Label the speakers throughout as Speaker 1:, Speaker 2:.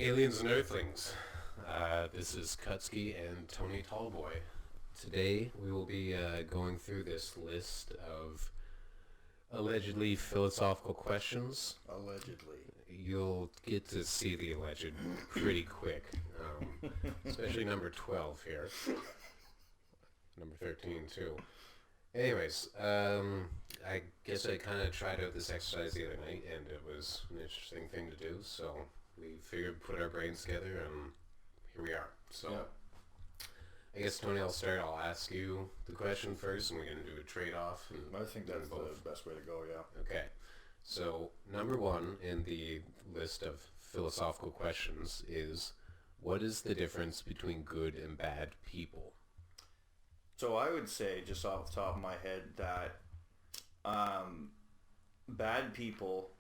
Speaker 1: Aliens and Earthlings. This is Kutzky and Tony Tallboy. Today we will be going through this list of allegedly philosophical questions.
Speaker 2: Allegedly.
Speaker 1: You'll get to see the alleged pretty quick, especially number 12 here. Number 13 too. Anyways, I guess I kind of tried out this exercise the other night and it was an interesting thing to do, so we figured put our brains together and here we are. So I guess, Tony, I'll start. I'll ask you the question first and we're going to do a trade-off.
Speaker 2: I think that's the best way to go, yeah.
Speaker 1: Okay. So number one in the list of philosophical questions is, what is the difference between good and bad people?
Speaker 2: So I would say, just off the top of my head, that bad people,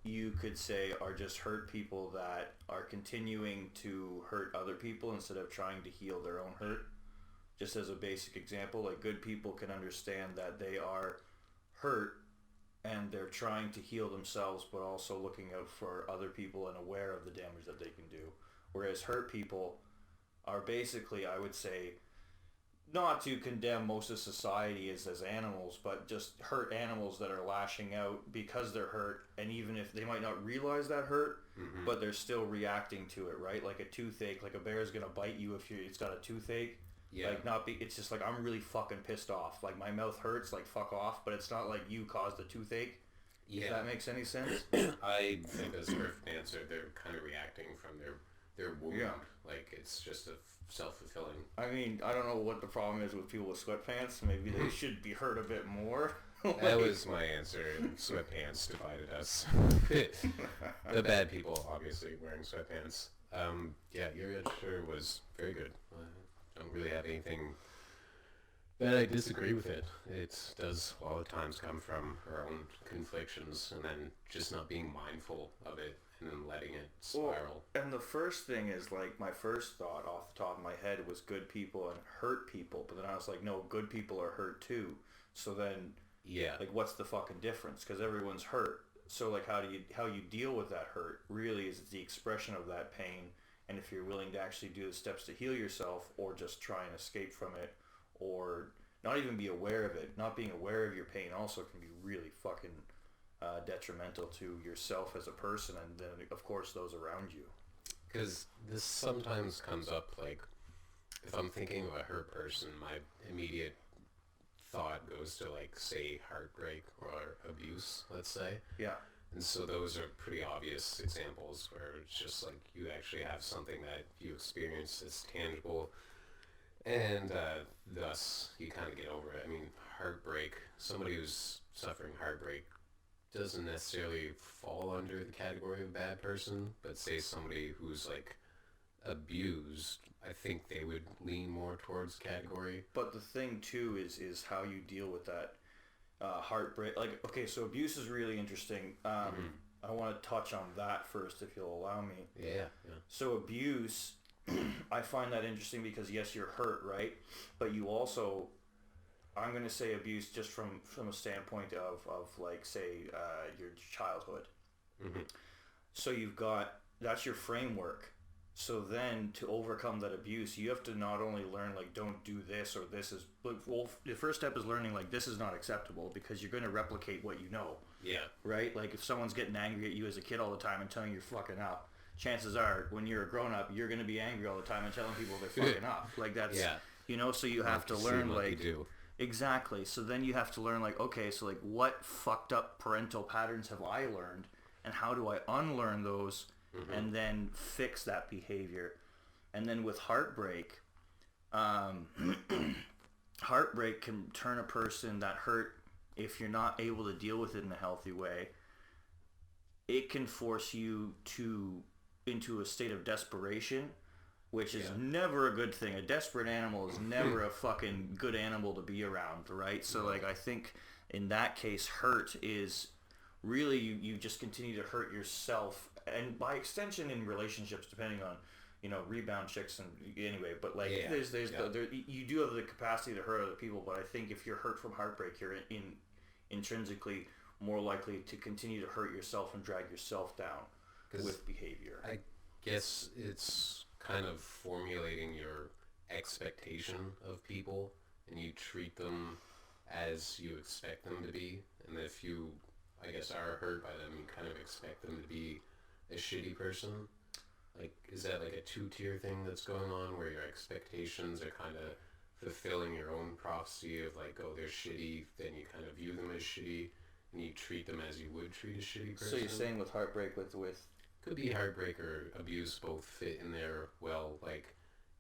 Speaker 2: you could say, are just hurt people that are continuing to hurt other people instead of trying to heal their own hurt. Just as a basic example, like good people can understand that they are hurt and they're trying to heal themselves, but also looking out for other people and aware of the damage that they can do. Whereas hurt people are basically, I would say, not to condemn most of society as animals, but just hurt animals that are lashing out because they're hurt, and even if they might not realize that hurt, but they're still reacting to it, right? Like a toothache, like a bear is gonna bite you if it's got a toothache.
Speaker 1: Yeah.
Speaker 2: It's just like, I'm really fucking pissed off. Like, my mouth hurts, like, fuck off, but it's not like you caused the toothache. Yeah. If that makes any sense.
Speaker 1: I think that's a perfect answer. They're kind of reacting from their wound. Yeah. Like, it's just a self-fulfilling.
Speaker 2: I mean, I don't know what the problem is with people with sweatpants. Maybe they should be hurt a bit more.
Speaker 1: That was my answer. Sweatpants divided us. The bad people, obviously, wearing sweatpants. Yeah, your answer was very good. I don't really have anything that I disagree with it. It does all the times come from our own conflictions and then just not being mindful of it and then letting it spiral.
Speaker 2: Well, and the first thing is, like, my first thought off the top of my head was good people and hurt people, but then I was like, no, good people are hurt too. So then, like, what's the fucking difference? Because everyone's hurt. So, like, how you deal with that hurt really is the expression of that pain. And if you're willing to actually do the steps to heal yourself, or just try and escape from it, or not even be aware of it, not being aware of your pain also can be really fucking detrimental to yourself as a person, and then, of course, those around you.
Speaker 1: Because this sometimes comes up, like, if I'm thinking of a hurt person, my immediate thought goes to, like, say, heartbreak or abuse, let's say.
Speaker 2: Yeah.
Speaker 1: And so those are pretty obvious examples where it's just like you actually have something that you experience that's tangible, and thus you kind of get over it. I mean, heartbreak, somebody who's suffering heartbreak doesn't necessarily fall under the category of bad person, but say somebody who's like abused, I think they would lean more towards category.
Speaker 2: But the thing too is how you deal with that heartbreak. Like, okay, so abuse is really interesting. I want to touch on that first, if you'll allow me.
Speaker 1: Yeah.
Speaker 2: So abuse, I find that interesting because, yes, you're hurt, right? But you also, I'm going to say abuse just from a standpoint of like, say, your childhood. So you've got, that's your framework. So then, to overcome that abuse, you have to not only learn, like, don't do this, or this is... Well, the first step is learning, like, this is not acceptable, because you're going to replicate what you know.
Speaker 1: Yeah.
Speaker 2: Right? Like, if someone's getting angry at you as a kid all the time and telling you you're fucking up, chances are, when you're a grown-up, you're going to be angry all the time and telling people they're fucking up. Like, that's... Yeah. You know, so you have to learn, like...
Speaker 1: You do.
Speaker 2: Exactly. So then you have to learn, like, okay, so, like, what fucked up parental patterns have I learned, and how do I unlearn those... and then fix that behavior. And then with heartbreak, heartbreak can turn a person that hurt, if you're not able to deal with it in a healthy way, it can force you into a state of desperation, which is never a good thing. A desperate animal is never a fucking good animal to be around, right? So, like, I think in that case, hurt is really you just continue to hurt yourself, and by extension in relationships, depending on, you know, rebound chicks and anyway, but like you do have the capacity to hurt other people, but I think if you're hurt from heartbreak, you're intrinsically more likely to continue to hurt yourself and drag yourself down with behavior.
Speaker 1: I guess it's kind of formulating your expectation of people, and you treat them as you expect them to be. And if you, I guess, are hurt by them, you kind of expect them to be a shitty person. Like, is that like a two-tier thing that's going on where your expectations are kind of fulfilling your own prophecy of like, oh, they're shitty, then you kind of view them as shitty, and you treat them as you would treat a shitty person?
Speaker 2: So you're saying with heartbreak, with
Speaker 1: Could be heartbreak or abuse, both fit in there well. Like,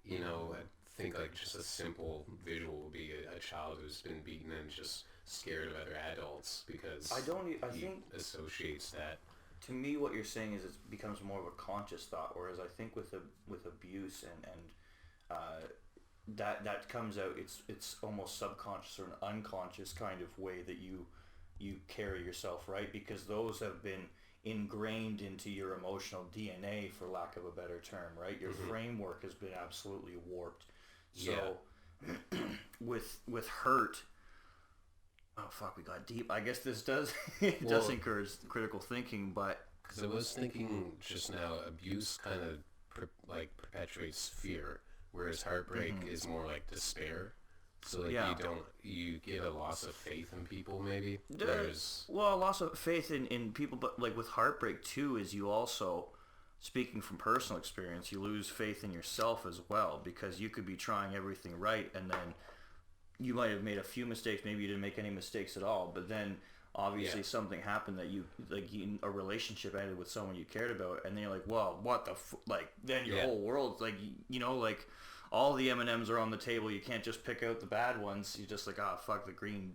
Speaker 1: you know, I think like just a simple visual would be a child who's been beaten and just scared of other adults because
Speaker 2: I
Speaker 1: he
Speaker 2: think
Speaker 1: associates that.
Speaker 2: to me what you're saying is it becomes more of a conscious thought, whereas I think with abuse and that comes out, it's almost subconscious or an unconscious kind of way that you carry yourself, right? Because those have been ingrained into your emotional DNA, for lack of a better term, right? Your framework has been absolutely warped. So with hurt, oh fuck, we got deep. I guess this does does encourage critical thinking, but
Speaker 1: because I was thinking just now, abuse kind of perpetuates fear, whereas heartbreak is more like despair. So like you get a loss of faith in people, maybe. Whereas,
Speaker 2: well, a loss of faith in people, but like with heartbreak too, is you also, speaking from personal experience, you lose faith in yourself as well, because you could be trying everything right, and then you might have made a few mistakes. Maybe you didn't make any mistakes at all, but then obviously something happened that a relationship ended with someone you cared about, and then you're like, well, what the then your whole world's like, you know, like all the M&Ms are on the table. You can't just pick out the bad ones. You're just like, fuck, the green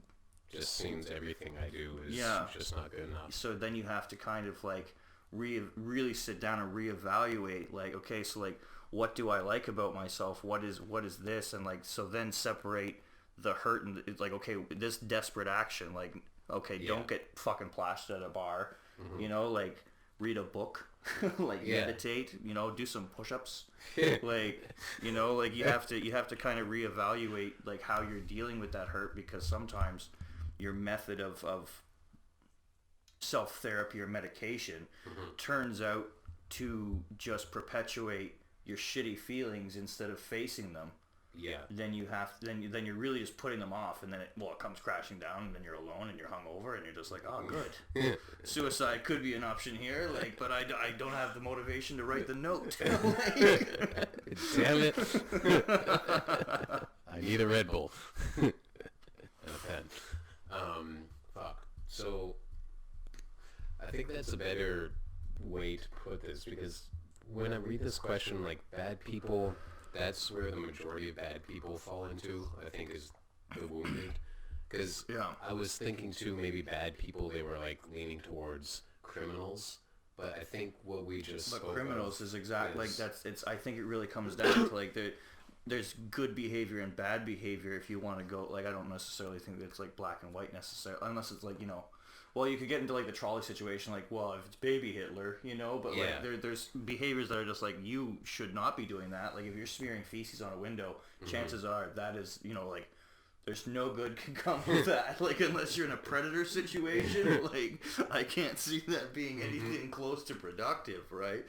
Speaker 1: just seems everything I do is just not good enough.
Speaker 2: So then you have to kind of like really sit down and reevaluate, like, okay, so like, what do I like about myself? What is this? And like, so then separate the hurt and it's like, okay, this desperate action, like, okay, don't get fucking plastered at a bar, you know, like read a book, like meditate, you know, do some push-ups, like, you know, like you have to kind of reevaluate like how you're dealing with that hurt, because sometimes your method of self-therapy or medication turns out to just perpetuate your shitty feelings instead of facing them. Then you're really just putting them off, and then it comes crashing down, and then you're alone and you're hungover, and you're just like, oh, good. Suicide could be an option here, like, but I don't have the motivation to write the note.
Speaker 1: Damn it! I need a Red Bull and a pen. Fuck. So I think that's a better way to put this, because when I read this question, like, bad people, that's where the majority of bad people fall into, I think, is the wounded. Because I was thinking too, maybe bad people, they were like leaning towards criminals, but I think what we just spoke
Speaker 2: criminals is exactly like I think it really comes down to like there's good behavior and bad behavior. If you want to go, like, I don't necessarily think that it's like black and white necessarily, unless it's like, you know, well, you could get into like the trolley situation, like, well, if it's baby Hitler, you know, but like there's behaviors that are just like, you should not be doing that. Like if you're smearing feces on a window, chances are that is, you know, like there's no good can come of that. Like unless you're in a predator situation, like I can't see that being anything close to productive, right?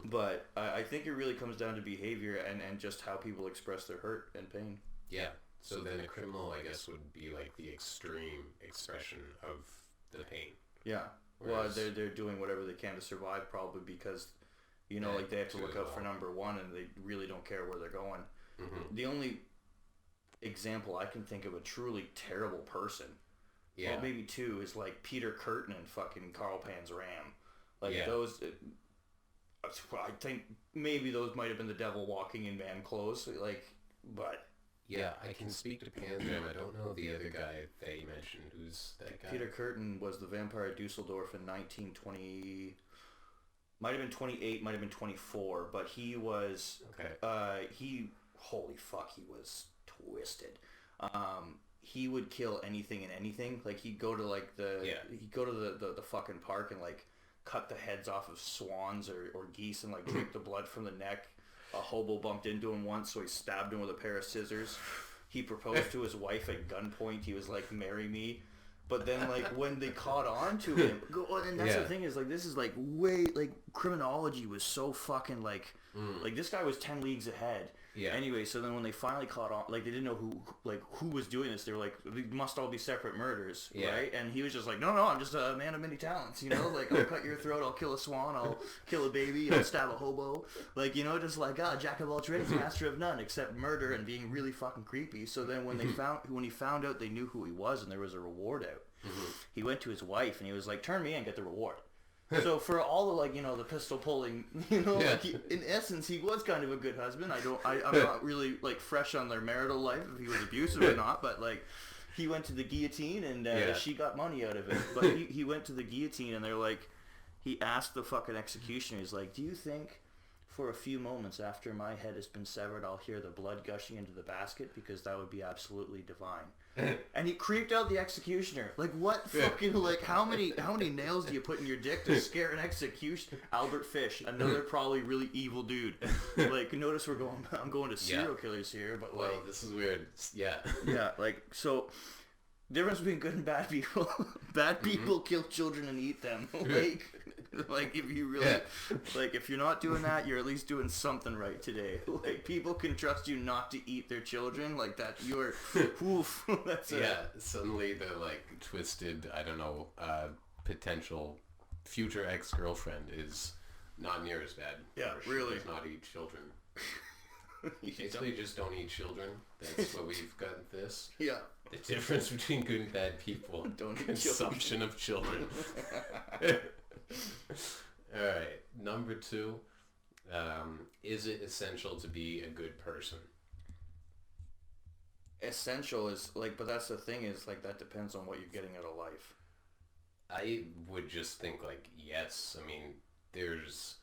Speaker 2: But I think it really comes down to behavior and just how people express their hurt and pain.
Speaker 1: Yeah. So then a criminal, I guess, would be like the extreme expression of the pain.
Speaker 2: Yeah. Whereas, well, they're doing whatever they can to survive, probably because, you know, like they have to look out for number one, and they really don't care where they're going. The only example I can think of a truly terrible person, well, maybe two, is like Peter Curtin and fucking Carl Pan's Ram. Like those, I think maybe those might have been the devil walking in man clothes. Like, but.
Speaker 1: Yeah, I can speak to Pan's Ram. I don't know the other guy that you mentioned. Who's that guy?
Speaker 2: Peter Curtin was the vampire at Dusseldorf in 1920. Might have been 28, might have been 24, but he was. Okay. Holy fuck, he was twisted. He would kill anything and anything. Like he'd go to like he'd go to the fucking park and like cut the heads off of swans or geese and like drink the blood from the neck. A hobo bumped into him once, so he stabbed him with a pair of scissors. He proposed to his wife at gunpoint. He was like, marry me. But then, like, when they caught on to him, and that's the thing is, like, this is, like, way, like, criminology was so fucking like this guy was 10 leagues ahead.
Speaker 1: Yeah.
Speaker 2: Anyway, so then when they finally caught on, like they didn't know who was doing this. They were like, they must all be separate murders, right? And he was just like, no, I'm just a man of many talents, you know. Like I'll cut your throat, I'll kill a swan, I'll kill a baby, I'll stab a hobo, like you know, just like jack of all trades, master of none, except murder and being really fucking creepy. So then when he found out they knew who he was and there was a reward out, he went to his wife and he was like, turn me in, get the reward. So for all the like, you know, the pistol pulling, you know, like in essence, he was kind of a good husband. I'm not really like fresh on their marital life if he was abusive or not, but like he went to the guillotine and she got money out of it. But he went to the guillotine and they're like, he asked the fucking executioner, he's like, do you think for a few moments after my head has been severed, I'll hear the blood gushing into the basket because that would be absolutely divine. And he creeped out the executioner. Like what fucking like how many nails do you put in your dick to scare an execution? Albert Fish, another probably really evil dude. Like notice I'm going to serial killers here, but like
Speaker 1: this is weird. Yeah.
Speaker 2: Yeah, like so difference between good and bad people. Bad people kill children and eat them. Like if you really like if you're not doing that, you're at least doing something right today. Like people can trust you not to eat their children, like that you're oof. That's
Speaker 1: suddenly the like twisted, I don't know, potential future ex-girlfriend is not near as bad.
Speaker 2: Yeah, really.
Speaker 1: Does not eat children. Basically just don't eat children. That's what we've got this.
Speaker 2: Yeah.
Speaker 1: The difference between good and bad people.
Speaker 2: Don't eat
Speaker 1: consumption of children. Alright, number 2. Is it essential to be a good person?
Speaker 2: Essential is like, but that's the thing is like that depends on what you're getting out of life.
Speaker 1: I would just think like yes. I mean, there's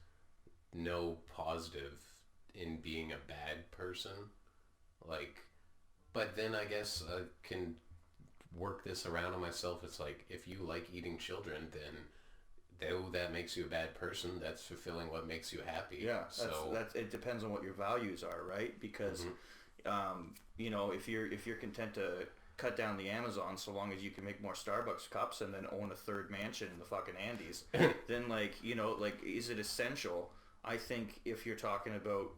Speaker 1: no positive in being a bad person. Like, but then I guess I can work this around on myself. It's like if you like eating children, then though that makes you a bad person, that's fulfilling what makes you happy.
Speaker 2: Yeah,
Speaker 1: so
Speaker 2: that's it depends on what your values are, right? Because you know, if you're content to cut down the Amazon so long as you can make more Starbucks cups and then own a third mansion in the fucking Andes, then like, you know, like is it essential? I think if you're talking about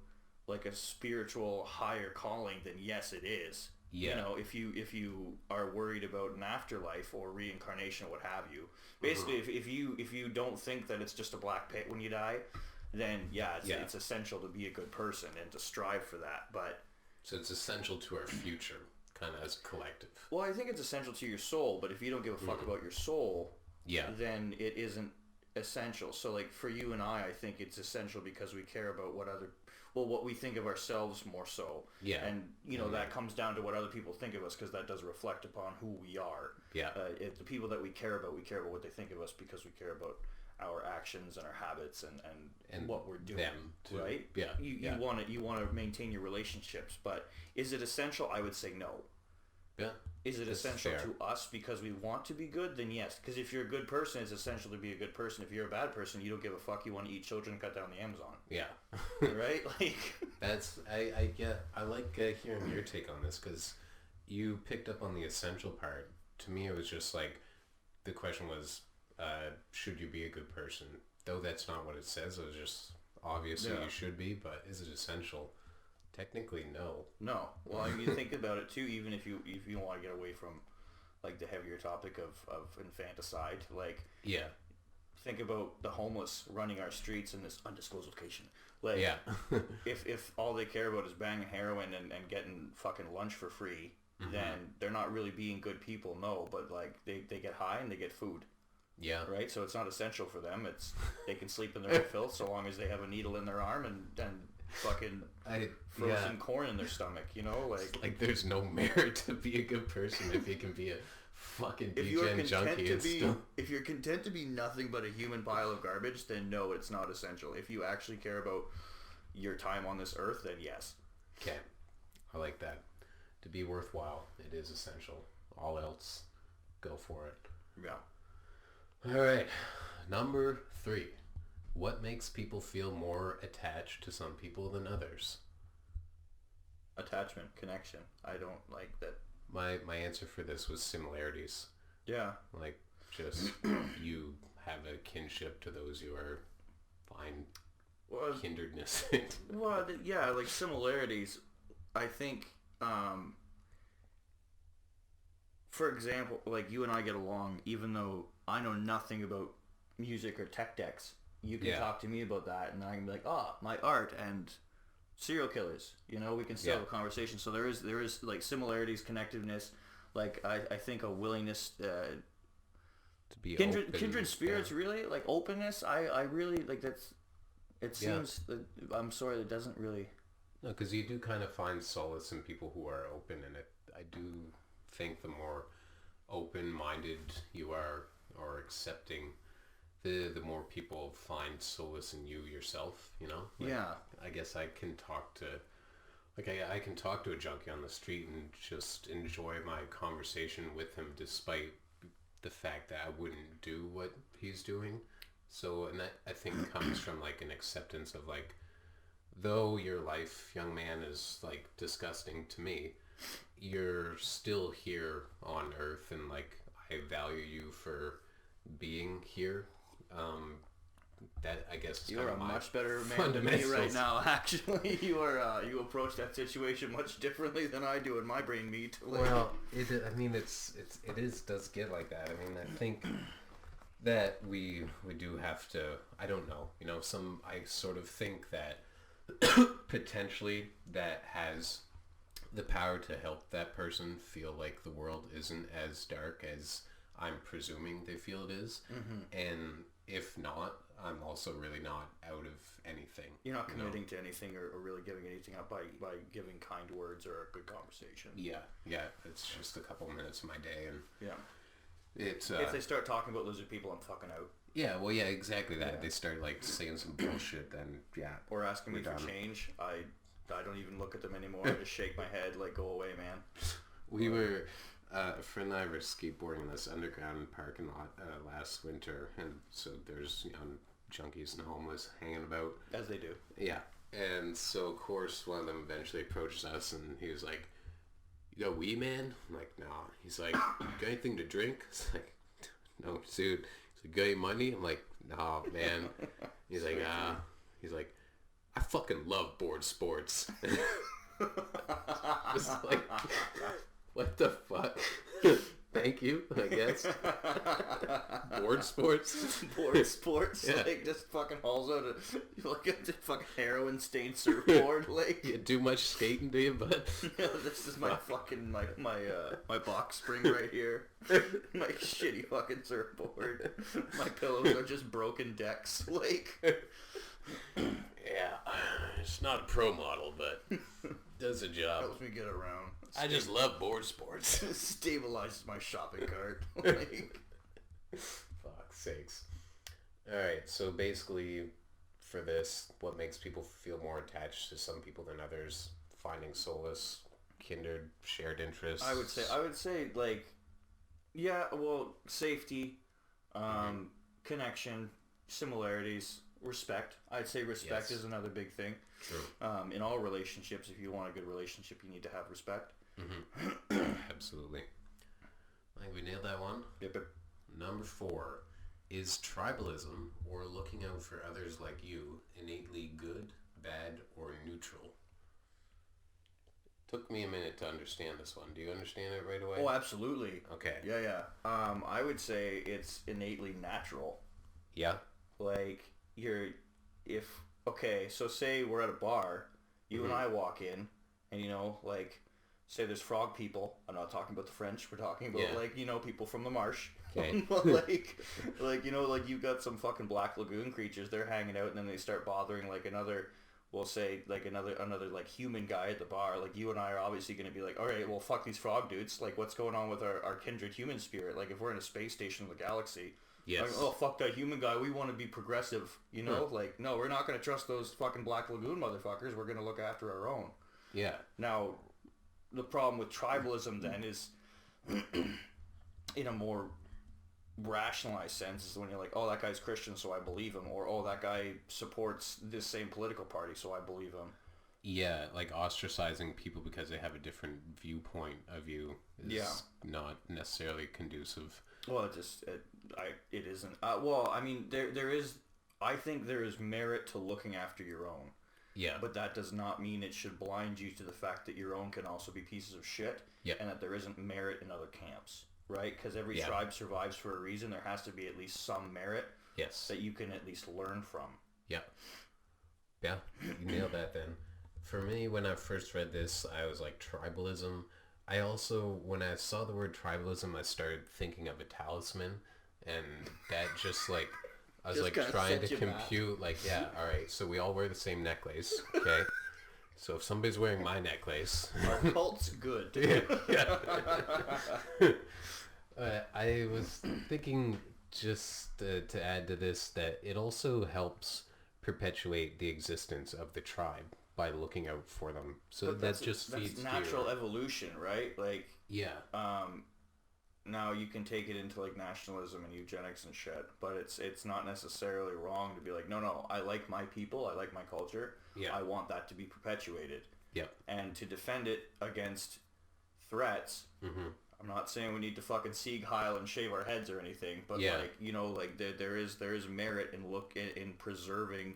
Speaker 2: like a spiritual higher calling, then yes, it is.
Speaker 1: Yeah.
Speaker 2: You know, if you are worried about an afterlife or reincarnation or what have you, basically, if you don't think that it's just a black pit when you die, then it's essential to be a good person and to strive for that. But
Speaker 1: so it's essential to our future, kind of as a collective.
Speaker 2: Well, I think it's essential to your soul, but if you don't give a fuck about your soul, then it isn't essential. So like for you and I think it's essential because we care about what we think of ourselves more so. Yeah. And, you know, that comes down to what other people think of us because that does reflect upon who we are. Yeah. If the people that we care about what they think of us because we care about our actions and our habits and what we're doing. Them too. Right? Yeah. You want to maintain your relationships, but is it essential? I would say no. Yeah. Is it essential to us because we want to be good? Then yes. Because if you're a good person, it's essential to be a good person. If you're a bad person, you don't give a fuck. You want to eat children and cut down the Amazon. Yeah. Right? Like
Speaker 1: that's I like hearing your take on this because you picked up on the essential part. To me, it was just like the question was, should you be a good person? Though that's not what it says. It was just obviously you should be, but is it essential? Technically, no.
Speaker 2: No. Well, I mean, you think about it too. Even if you want to get away from like the heavier topic of infanticide, like think about the homeless running our streets in this undisclosed location. Like, if all they care about is banging heroin and getting fucking lunch for free, then they're not really being good people. No, but like they get high and they get food. Yeah. Right. So it's not essential for them. It's they can sleep in their own filth so long as they have a needle in their arm and fucking frozen corn in their stomach, you know,
Speaker 1: like there's no merit to be a good person if you can be a fucking degen junkie.
Speaker 2: If you're content to be nothing but a human pile of garbage, then no, it's not essential. If you actually care about your time on this earth, then yes.
Speaker 1: Okay, I like that. To be worthwhile, it is essential. All else, go for it. Yeah. All right, number 3. What makes people feel more attached to some people than others?
Speaker 2: Attachment, connection. I don't like that.
Speaker 1: My answer for this was similarities. Yeah. Like, just you have a kinship to those you are find
Speaker 2: Well,
Speaker 1: kindredness.
Speaker 2: well, yeah, like similarities. I think, for example, like you and I get along, even though I know nothing about music or tech decks. You can talk to me about that, and I can be like, oh, my art and serial killers. You know, we can still have a conversation. So there is like similarities, connectiveness. Like I think a willingness
Speaker 1: to be
Speaker 2: kindred spirits, really, like openness. I really like that's. It seems that I'm sorry, that doesn't really.
Speaker 1: No, because you do kind of find solace in people who are open, and I do think the more open-minded you are or accepting, the more people find solace in you yourself. You know. Like, I guess I can talk to. Like I can talk to a junkie on the street and just enjoy my conversation with him, despite the fact that I wouldn't do what he's doing. So, and that I think comes from like an acceptance of like, though your life, young man, is like disgusting to me, you're still here on Earth, and like I value you for being here. That I guess is
Speaker 2: you're a much better man than me right now. Actually, you are. You approach that situation much differently than I do in my brain meat. Like,
Speaker 1: well, I mean, it does get like that. I mean, I think that we do have to. I don't know. You know, I sort of think that potentially that has the power to help that person feel like the world isn't as dark as I'm presuming they feel it is. And if not, I'm also really not out of anything.
Speaker 2: You're not committing to anything or really giving anything up by giving kind words or a good conversation.
Speaker 1: Yeah. It's just a couple minutes of my day, and it's
Speaker 2: if they start talking about losing people, I'm fucking out.
Speaker 1: Yeah, well, yeah, exactly that. Yeah. They start like saying some bullshit, then
Speaker 2: or asking me for change. I don't even look at them anymore. I just shake my head like, go away, man.
Speaker 1: We were a friend and I were skateboarding in this underground parking lot last winter, and so there's junkies and homeless hanging about,
Speaker 2: as they do.
Speaker 1: Yeah, and so of course one of them eventually approaches us, and he was like, "You got weed, man?" I'm like, "No." He's like, "Got anything to drink?" It's like, "No, dude." He's like, "Got any money?" I'm like, "No, man." He's like, he's like, "I fucking love board sports." Just like, what the fuck? Thank you, I guess. Board sports?
Speaker 2: Board sports? Yeah. Like, just fucking hauls out a fucking heroin stained surfboard. Like,
Speaker 1: you do much skating, do you, bud?
Speaker 2: Yeah, this is my fucking, my box spring right here. My shitty fucking surfboard. My pillows are just broken decks. Like,
Speaker 1: yeah, it's not a pro model, but does a job.
Speaker 2: Helps me get around.
Speaker 1: I just love board sports.
Speaker 2: Stabilizes my shopping cart. Like,
Speaker 1: fuck's sakes. Alright, so basically for this, what makes people feel more attached to some people than others? Finding solace, kindred, shared interests.
Speaker 2: I would say like, yeah, well, safety, connection, similarities, respect. I'd say respect is another big thing.
Speaker 1: True.
Speaker 2: In all relationships, if you want a good relationship, you need to have respect.
Speaker 1: Absolutely. I think we nailed that one.
Speaker 2: Yep.
Speaker 1: Number 4. Is tribalism, or looking out for others like you, innately good, bad, or neutral? Took me a minute to understand this one. Do you understand it right away?
Speaker 2: Oh, absolutely.
Speaker 1: Okay.
Speaker 2: Yeah. I would say it's innately natural.
Speaker 1: Yeah?
Speaker 2: Like, so say we're at a bar, you and I walk in, and like, say there's frog people. I'm not talking about the French. We're talking about people from the marsh.
Speaker 1: Okay.
Speaker 2: like you've got some fucking black lagoon creatures. They're hanging out, and then they start bothering like another. We'll say like another like human guy at the bar. Like you and I are obviously going to be like, all right, well fuck these frog dudes. Like what's going on with our kindred human spirit? Like if we're in a space station in the galaxy.
Speaker 1: Yes.
Speaker 2: Like, oh fuck that human guy. We want to be progressive. Like no, we're not going to trust those fucking black lagoon motherfuckers. We're going to look after our own.
Speaker 1: Yeah.
Speaker 2: Now. The problem with tribalism then is, in a more rationalized sense, is when you're like, oh, that guy's Christian, so I believe him, or oh, that guy supports this same political party, so I believe him.
Speaker 1: Yeah, like ostracizing people because they have a different viewpoint of you is not necessarily conducive.
Speaker 2: Well, it isn't. Well, I mean, there is I think there is merit to looking after your own.
Speaker 1: Yeah.
Speaker 2: But that does not mean it should blind you to the fact that your own can also be pieces of shit.
Speaker 1: Yeah.
Speaker 2: And that there isn't merit in other camps, right? Because every tribe survives for a reason. There has to be at least some merit.
Speaker 1: Yes.
Speaker 2: That you can at least learn from.
Speaker 1: Yeah. Yeah, you nailed that then. For me, when I first read this, I was like, tribalism. I also, when I saw the word tribalism, I started thinking of a talisman. And that just like, I was like trying to compute, like, yeah, all right, so we all wear the same necklace, okay? So if somebody's wearing my necklace...
Speaker 2: Our cult's good.
Speaker 1: Yeah. I was thinking, just to add to this, that it also helps perpetuate the existence of the tribe by looking out for them. So that just feeds
Speaker 2: natural evolution, right? Like,
Speaker 1: yeah.
Speaker 2: Now you can take it into like nationalism and eugenics and shit, but it's not necessarily wrong to be like, no, I like my people, I like my culture, I want that to be perpetuated.
Speaker 1: Yep.
Speaker 2: And to defend it against threats, I'm not saying we need to fucking Sieg Heil and shave our heads or anything, but like, you know, like there is merit in preserving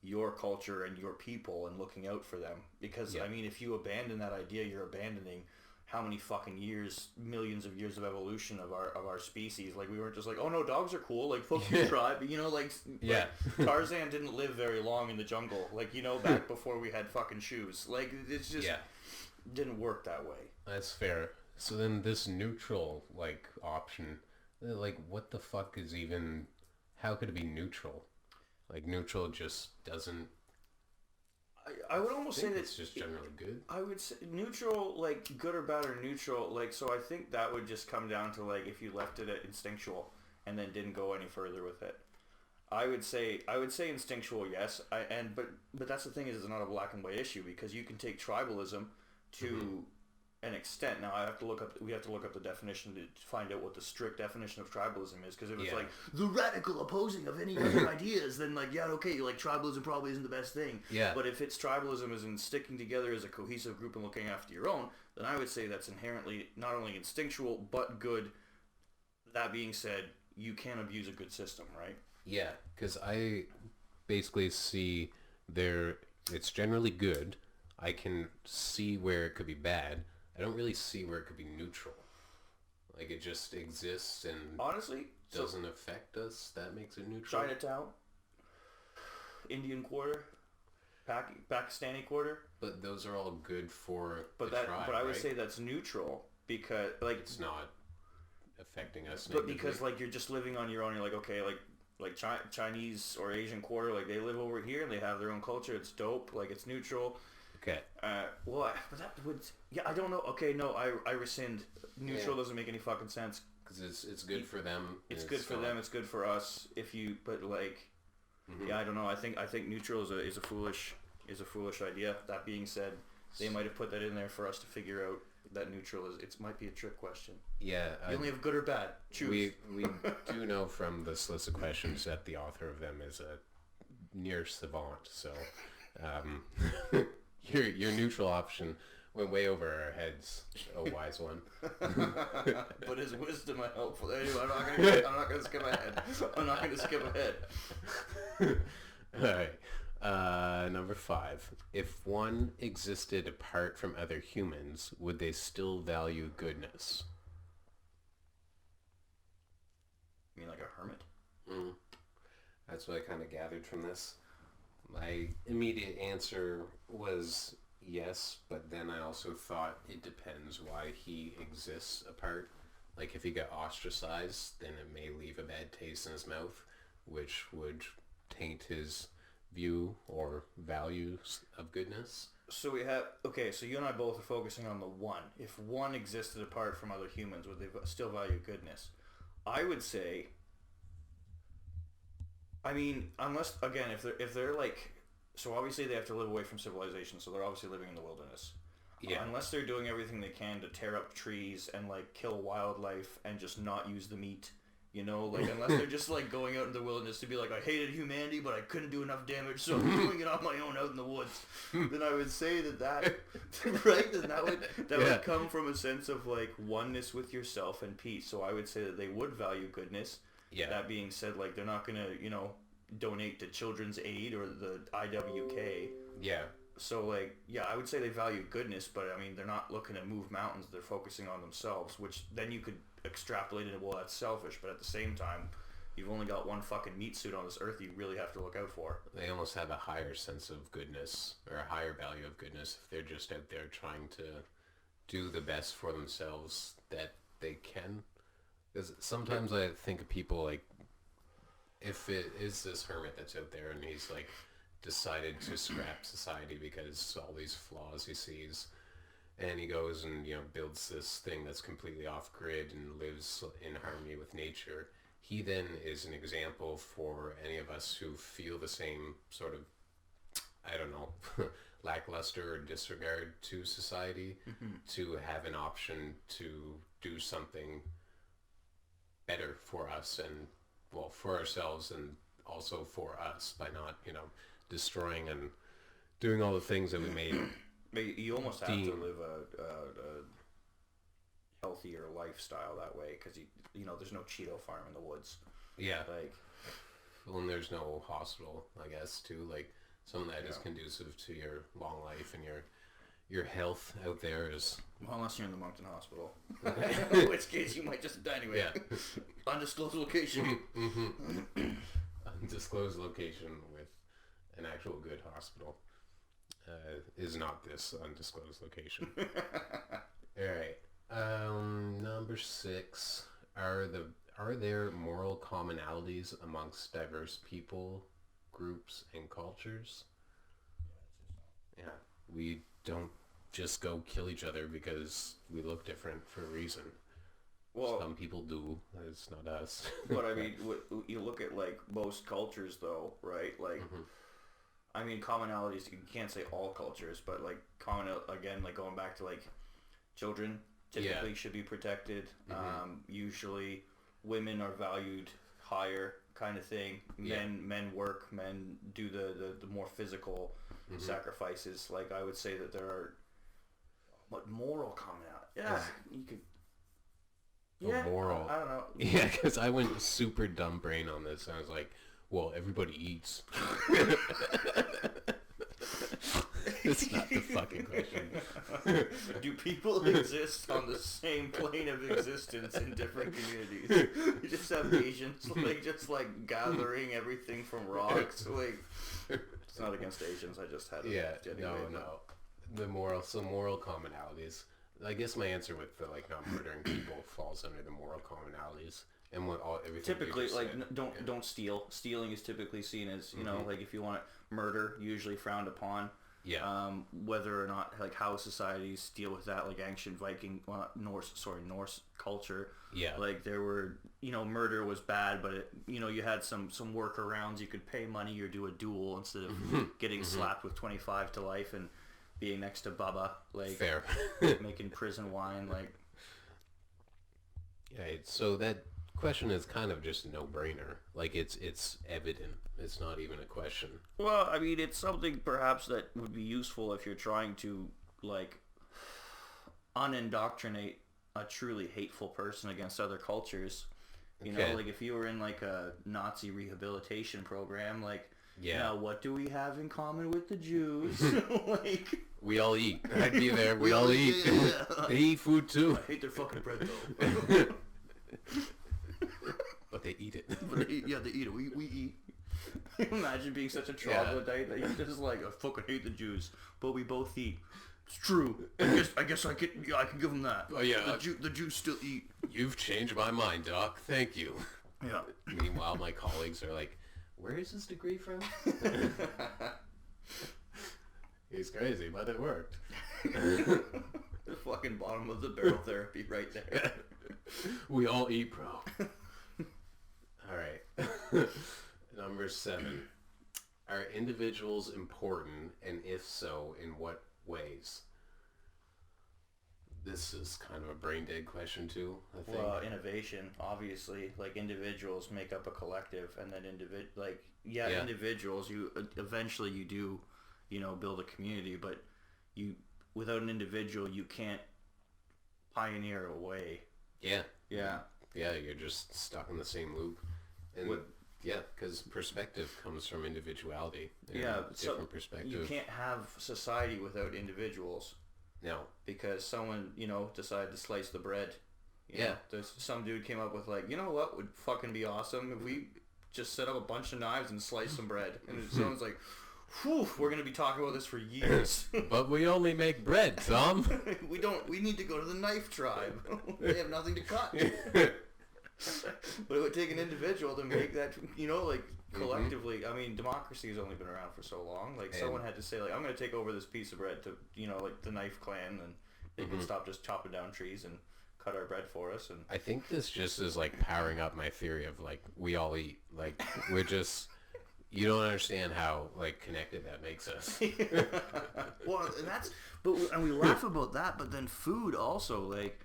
Speaker 2: your culture and your people and looking out for them, because I mean, if you abandon that idea, you're abandoning how many fucking years, millions of years of evolution of our species. Like, we weren't just like, oh no, dogs are cool, like fuck you tribe, you know, like Tarzan didn't live very long in the jungle, like, you know, back before we had fucking shoes. Like, it's just didn't work that way.
Speaker 1: That's fair. So then this neutral like option, like, what the fuck is even, how could it be neutral? Like, neutral just doesn't...
Speaker 2: I would almost say that
Speaker 1: it's just generally good.
Speaker 2: I would say neutral, like good or bad or neutral, like, so I think that would just come down to like if you left it at instinctual and then didn't go any further with it. I would say instinctual, yes. But that's the thing, is it's not a black and white issue, because you can take tribalism to an extent. Now we have to look up the definition to find out what the strict definition of tribalism is, because if it's like the radical opposing of any other ideas, then like, like tribalism probably isn't the best thing.
Speaker 1: Yeah.
Speaker 2: But if it's tribalism as in sticking together as a cohesive group and looking after your own, then I would say that's inherently not only instinctual but good. That being said, you can't abuse a good system, right?
Speaker 1: Yeah, because I basically see it's generally good. I can see where it could be bad. I don't really see where it could be neutral. Like, it just exists and
Speaker 2: honestly
Speaker 1: doesn't affect us. That makes it neutral.
Speaker 2: Chinatown, Indian quarter, Pakistani quarter.
Speaker 1: But those are all good for the tribe,
Speaker 2: But I would
Speaker 1: right?
Speaker 2: say that's neutral, because like
Speaker 1: it's not affecting us.
Speaker 2: But because like you're just living on your own. You're like, okay, like Chinese or Asian quarter, like they live over here and they have their own culture. It's dope. Like, it's neutral.
Speaker 1: Okay.
Speaker 2: Well, but that would... Yeah, I don't know. Okay, no, I rescind. Neutral doesn't make any fucking sense.
Speaker 1: Because it's good for them.
Speaker 2: It's good for them. It's good for us. If you... But, like... Yeah, I don't know. I think neutral is a foolish idea. That being said, they might have put that in there for us to figure out that neutral is... It might be a trick question.
Speaker 1: Yeah.
Speaker 2: You only have good or bad. Choose.
Speaker 1: We do know from the list of questions that the author of them is a near savant, so... Your neutral option went way over our heads. A wise one.
Speaker 2: But his wisdom are helpful. Anyway, I'm not gonna skip ahead. I'm not gonna skip ahead.
Speaker 1: All right. Number 5. If one existed apart from other humans, would they still value goodness?
Speaker 2: You mean like a hermit?
Speaker 1: That's what I kind of gathered from this. My immediate answer was yes, but then I also thought it depends why he exists apart. Like, if he got ostracized, then it may leave a bad taste in his mouth, which would taint his view or values of goodness.
Speaker 2: So we have... Okay, so you and I both are focusing on the one. If one existed apart from other humans, would they still value goodness? I would say... I mean, unless, again, if they're like... So obviously they have to live away from civilization, so they're obviously living in the wilderness. Yeah. Unless they're doing everything they can to tear up trees and, like, kill wildlife and just not use the meat, you know? Like, unless they're just, like, going out in the wilderness to be like, I hated humanity, but I couldn't do enough damage, so I'm doing it on my own out in the woods. Then I would say that right? Then that would come from a sense of, like, oneness with yourself and peace. So I would say that they would value goodness. Yeah. That being said, like, they're not going to, you know, donate to Children's Aid or the IWK.
Speaker 1: Yeah.
Speaker 2: So, like, yeah, I would say they value goodness, but, I mean, they're not looking to move mountains. They're focusing on themselves, which then you could extrapolate into, well, that's selfish. But at the same time, you've only got one fucking meat suit on this earth you really have to look out for.
Speaker 1: They almost have a higher sense of goodness, or a higher value of goodness, if they're just out there trying to do the best for themselves that they can. Because sometimes I think of people, like, if it is this hermit that's out there and he's, like, decided to scrap society because all these flaws he sees, and he goes and, you know, builds this thing that's completely off grid and lives in harmony with nature, he then is an example for any of us who feel the same sort of, I don't know, lackluster or disregard to society, to have an option to do something better for us and, well, for ourselves and also for us by not, you know, destroying and doing all the things that we made.
Speaker 2: But you almost have to live a healthier lifestyle that way, because you know there's no Cheeto farm in the woods.
Speaker 1: Yeah.
Speaker 2: Like,
Speaker 1: well, and there's no hospital, I guess, too. Like, something that is conducive to your long life and your health out there is...
Speaker 2: Well, unless you're in the Moncton Hospital. In which case you might just die anyway.
Speaker 1: Yeah.
Speaker 2: Undisclosed location.
Speaker 1: Undisclosed location with an actual good hospital is not this undisclosed location. Alright. Number 6. Are there moral commonalities amongst diverse people, groups, and cultures? Yeah. We don't just go kill each other because we look different for a reason. Well, some people do. It's not us.
Speaker 2: But I mean, you look at, like, most cultures, though, right? Like, I mean, commonalities, you can't say all cultures, but, like, again, like, going back to, like, children typically should be protected. Usually women are valued higher, kind of thing. Men work, men do the more physical sacrifices. Like, I would say that there are, what, moral commonality? Yeah, you could... Yeah,
Speaker 1: moral.
Speaker 2: I don't know.
Speaker 1: Yeah, because I went super dumb brain on this. I was like, well, everybody eats. It's not the fucking question.
Speaker 2: Do people exist on the same plane of existence in different communities? You just have Asians, like, just, like, gathering everything from rocks. Like, it's not against Asians. I just had
Speaker 1: some moral commonalities. I guess my answer with the, like, not murdering people falls under the moral commonalities, and everything.
Speaker 2: Typically, like, don't steal. Stealing is typically seen as, you know, like, if you want murder, usually frowned upon.
Speaker 1: Yeah.
Speaker 2: Whether or not, like, how societies deal with that, like ancient Viking, Norse culture.
Speaker 1: Yeah.
Speaker 2: Like, there were, you know, murder was bad, but it, you know, you had some workarounds. You could pay money or do a duel instead of getting slapped with 25 to life and being next to Bubba, like,
Speaker 1: fair.
Speaker 2: making prison wine, like.
Speaker 1: Yeah, so that question is kind of just a no-brainer. Like, it's evident. It's not even a question.
Speaker 2: Well, I mean, it's something perhaps that would be useful if you're trying to, like, unindoctrinate a truly hateful person against other cultures. You know, like, if you were in, like, a Nazi rehabilitation program, like, now what do we have in common with the Jews? Like,
Speaker 1: we all eat. I'd be there. We all eat. They eat food too.
Speaker 2: I hate their fucking bread though.
Speaker 1: But they eat it.
Speaker 2: They eat it. We eat. Imagine being such a troglodyte that you're just like, I fucking hate the Jews, but we both eat. It's true. I guess I can give them that.
Speaker 1: Oh yeah.
Speaker 2: The Jews still eat.
Speaker 1: You've changed my mind, Doc. Thank you.
Speaker 2: Yeah.
Speaker 1: Meanwhile, my colleagues are like, where is this degree from? He's crazy, but it worked.
Speaker 2: The fucking bottom of the barrel therapy right there.
Speaker 1: We all eat, bro. Alright. Number 7. Are individuals important, and if so, in what ways? This is kind of a brain dead question too, I think.
Speaker 2: Well, innovation, obviously, like, individuals make up a collective, and then individuals, you eventually you do, you know, build a community, but without an individual you can't pioneer a way.
Speaker 1: Yeah,
Speaker 2: you're
Speaker 1: just stuck in the same loop. And Yeah, because perspective comes from individuality.
Speaker 2: Yeah,
Speaker 1: different perspective.
Speaker 2: You can't have society without individuals.
Speaker 1: No.
Speaker 2: Because someone, decided to slice the bread.
Speaker 1: Yeah.
Speaker 2: There's some dude came up with like, you know what would fucking be awesome if we just set up a bunch of knives and slice some bread. And someone's like, whew, we're going to be talking about this for years.
Speaker 1: But we only make bread, Tom.
Speaker 2: We need to go to the knife tribe. They have nothing to cut. But it would take an individual to make that, collectively. I mean, democracy has only been around for so long. Like, someone had to say, like, I'm going to take over this piece of bread to, like the knife clan, and they can stop just chopping down trees and cut our bread for us. And
Speaker 1: I think this just is, like, powering up my theory of, like, we all eat. Like, we're just... You don't understand how, like, connected that makes us.
Speaker 2: Well, and we laugh about that, but then food also, like...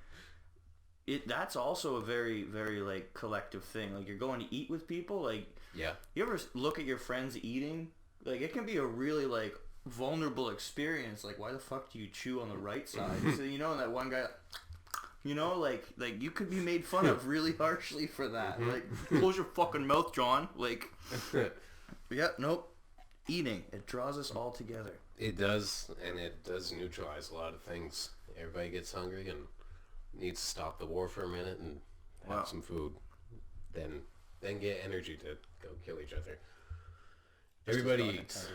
Speaker 2: That's also a very, very, like, collective thing. Like, you're going to eat with people, like...
Speaker 1: Yeah.
Speaker 2: You ever look at your friends eating? Like, it can be a really, like, vulnerable experience. Like, why the fuck do you chew on the right side? So, and that one guy... like you could be made fun of really harshly for that. Like, close your fucking mouth, John. Like... Yeah, nope. Eating. It draws us all together.
Speaker 1: It does, and it does neutralize a lot of things. Everybody gets hungry and... needs to stop the war for a minute and have some food, then get energy to go kill each other. Everybody eats.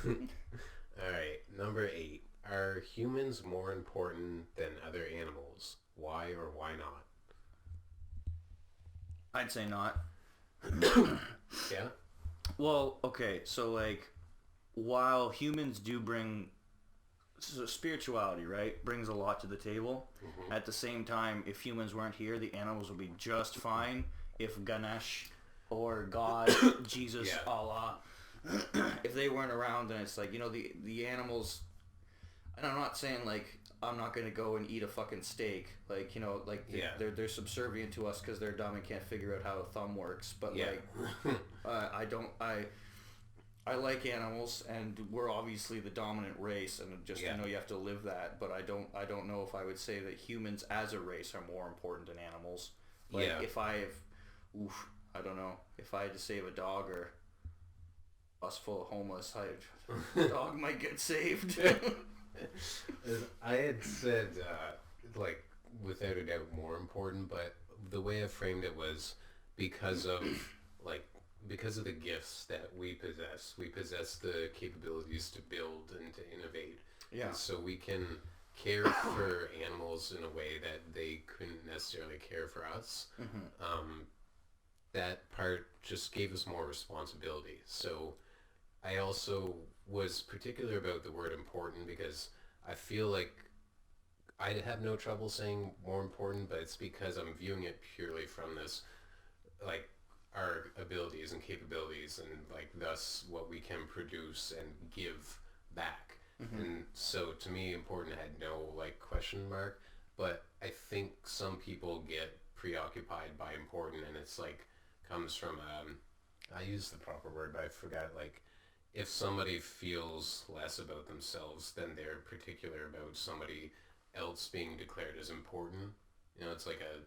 Speaker 1: All right, number 8. Are humans more important than other animals? Why or why not?
Speaker 2: I'd say not.
Speaker 1: Yeah?
Speaker 2: Well, okay, so like, while humans do bring... So spirituality, right, brings a lot to the table. At the same time, if humans weren't here, the animals would be just fine. If Ganesh or God, Jesus, Allah, if they weren't around, then it's like, the animals, and I'm not saying like I'm not going to go and eat a fucking steak, like, they're subservient to us because they're dumb and can't figure out how a thumb works, but I like animals, and we're obviously the dominant race, and just you have to live that. But I don't know if I would say that humans as a race are more important than animals. Like I don't know, if I had to save a dog or bus full of homeless, the dog might get saved.
Speaker 1: I had said like without a doubt more important, but the way I framed it was because of the gifts that we possess the capabilities to build and to innovate. Yeah. And so we can care for animals in a way that they couldn't necessarily care for us. That part just gave us more responsibility. So I also was particular about the word important because I feel like I have no trouble saying more important, but it's because I'm viewing it purely from this, like, our abilities and capabilities, and like thus what we can produce and give back. And so to me, important had no like question mark, but I think some people get preoccupied by important, and it's like comes from I used the proper word but I forgot, like if somebody feels less about themselves then they're particular about somebody else being declared as important. It's like a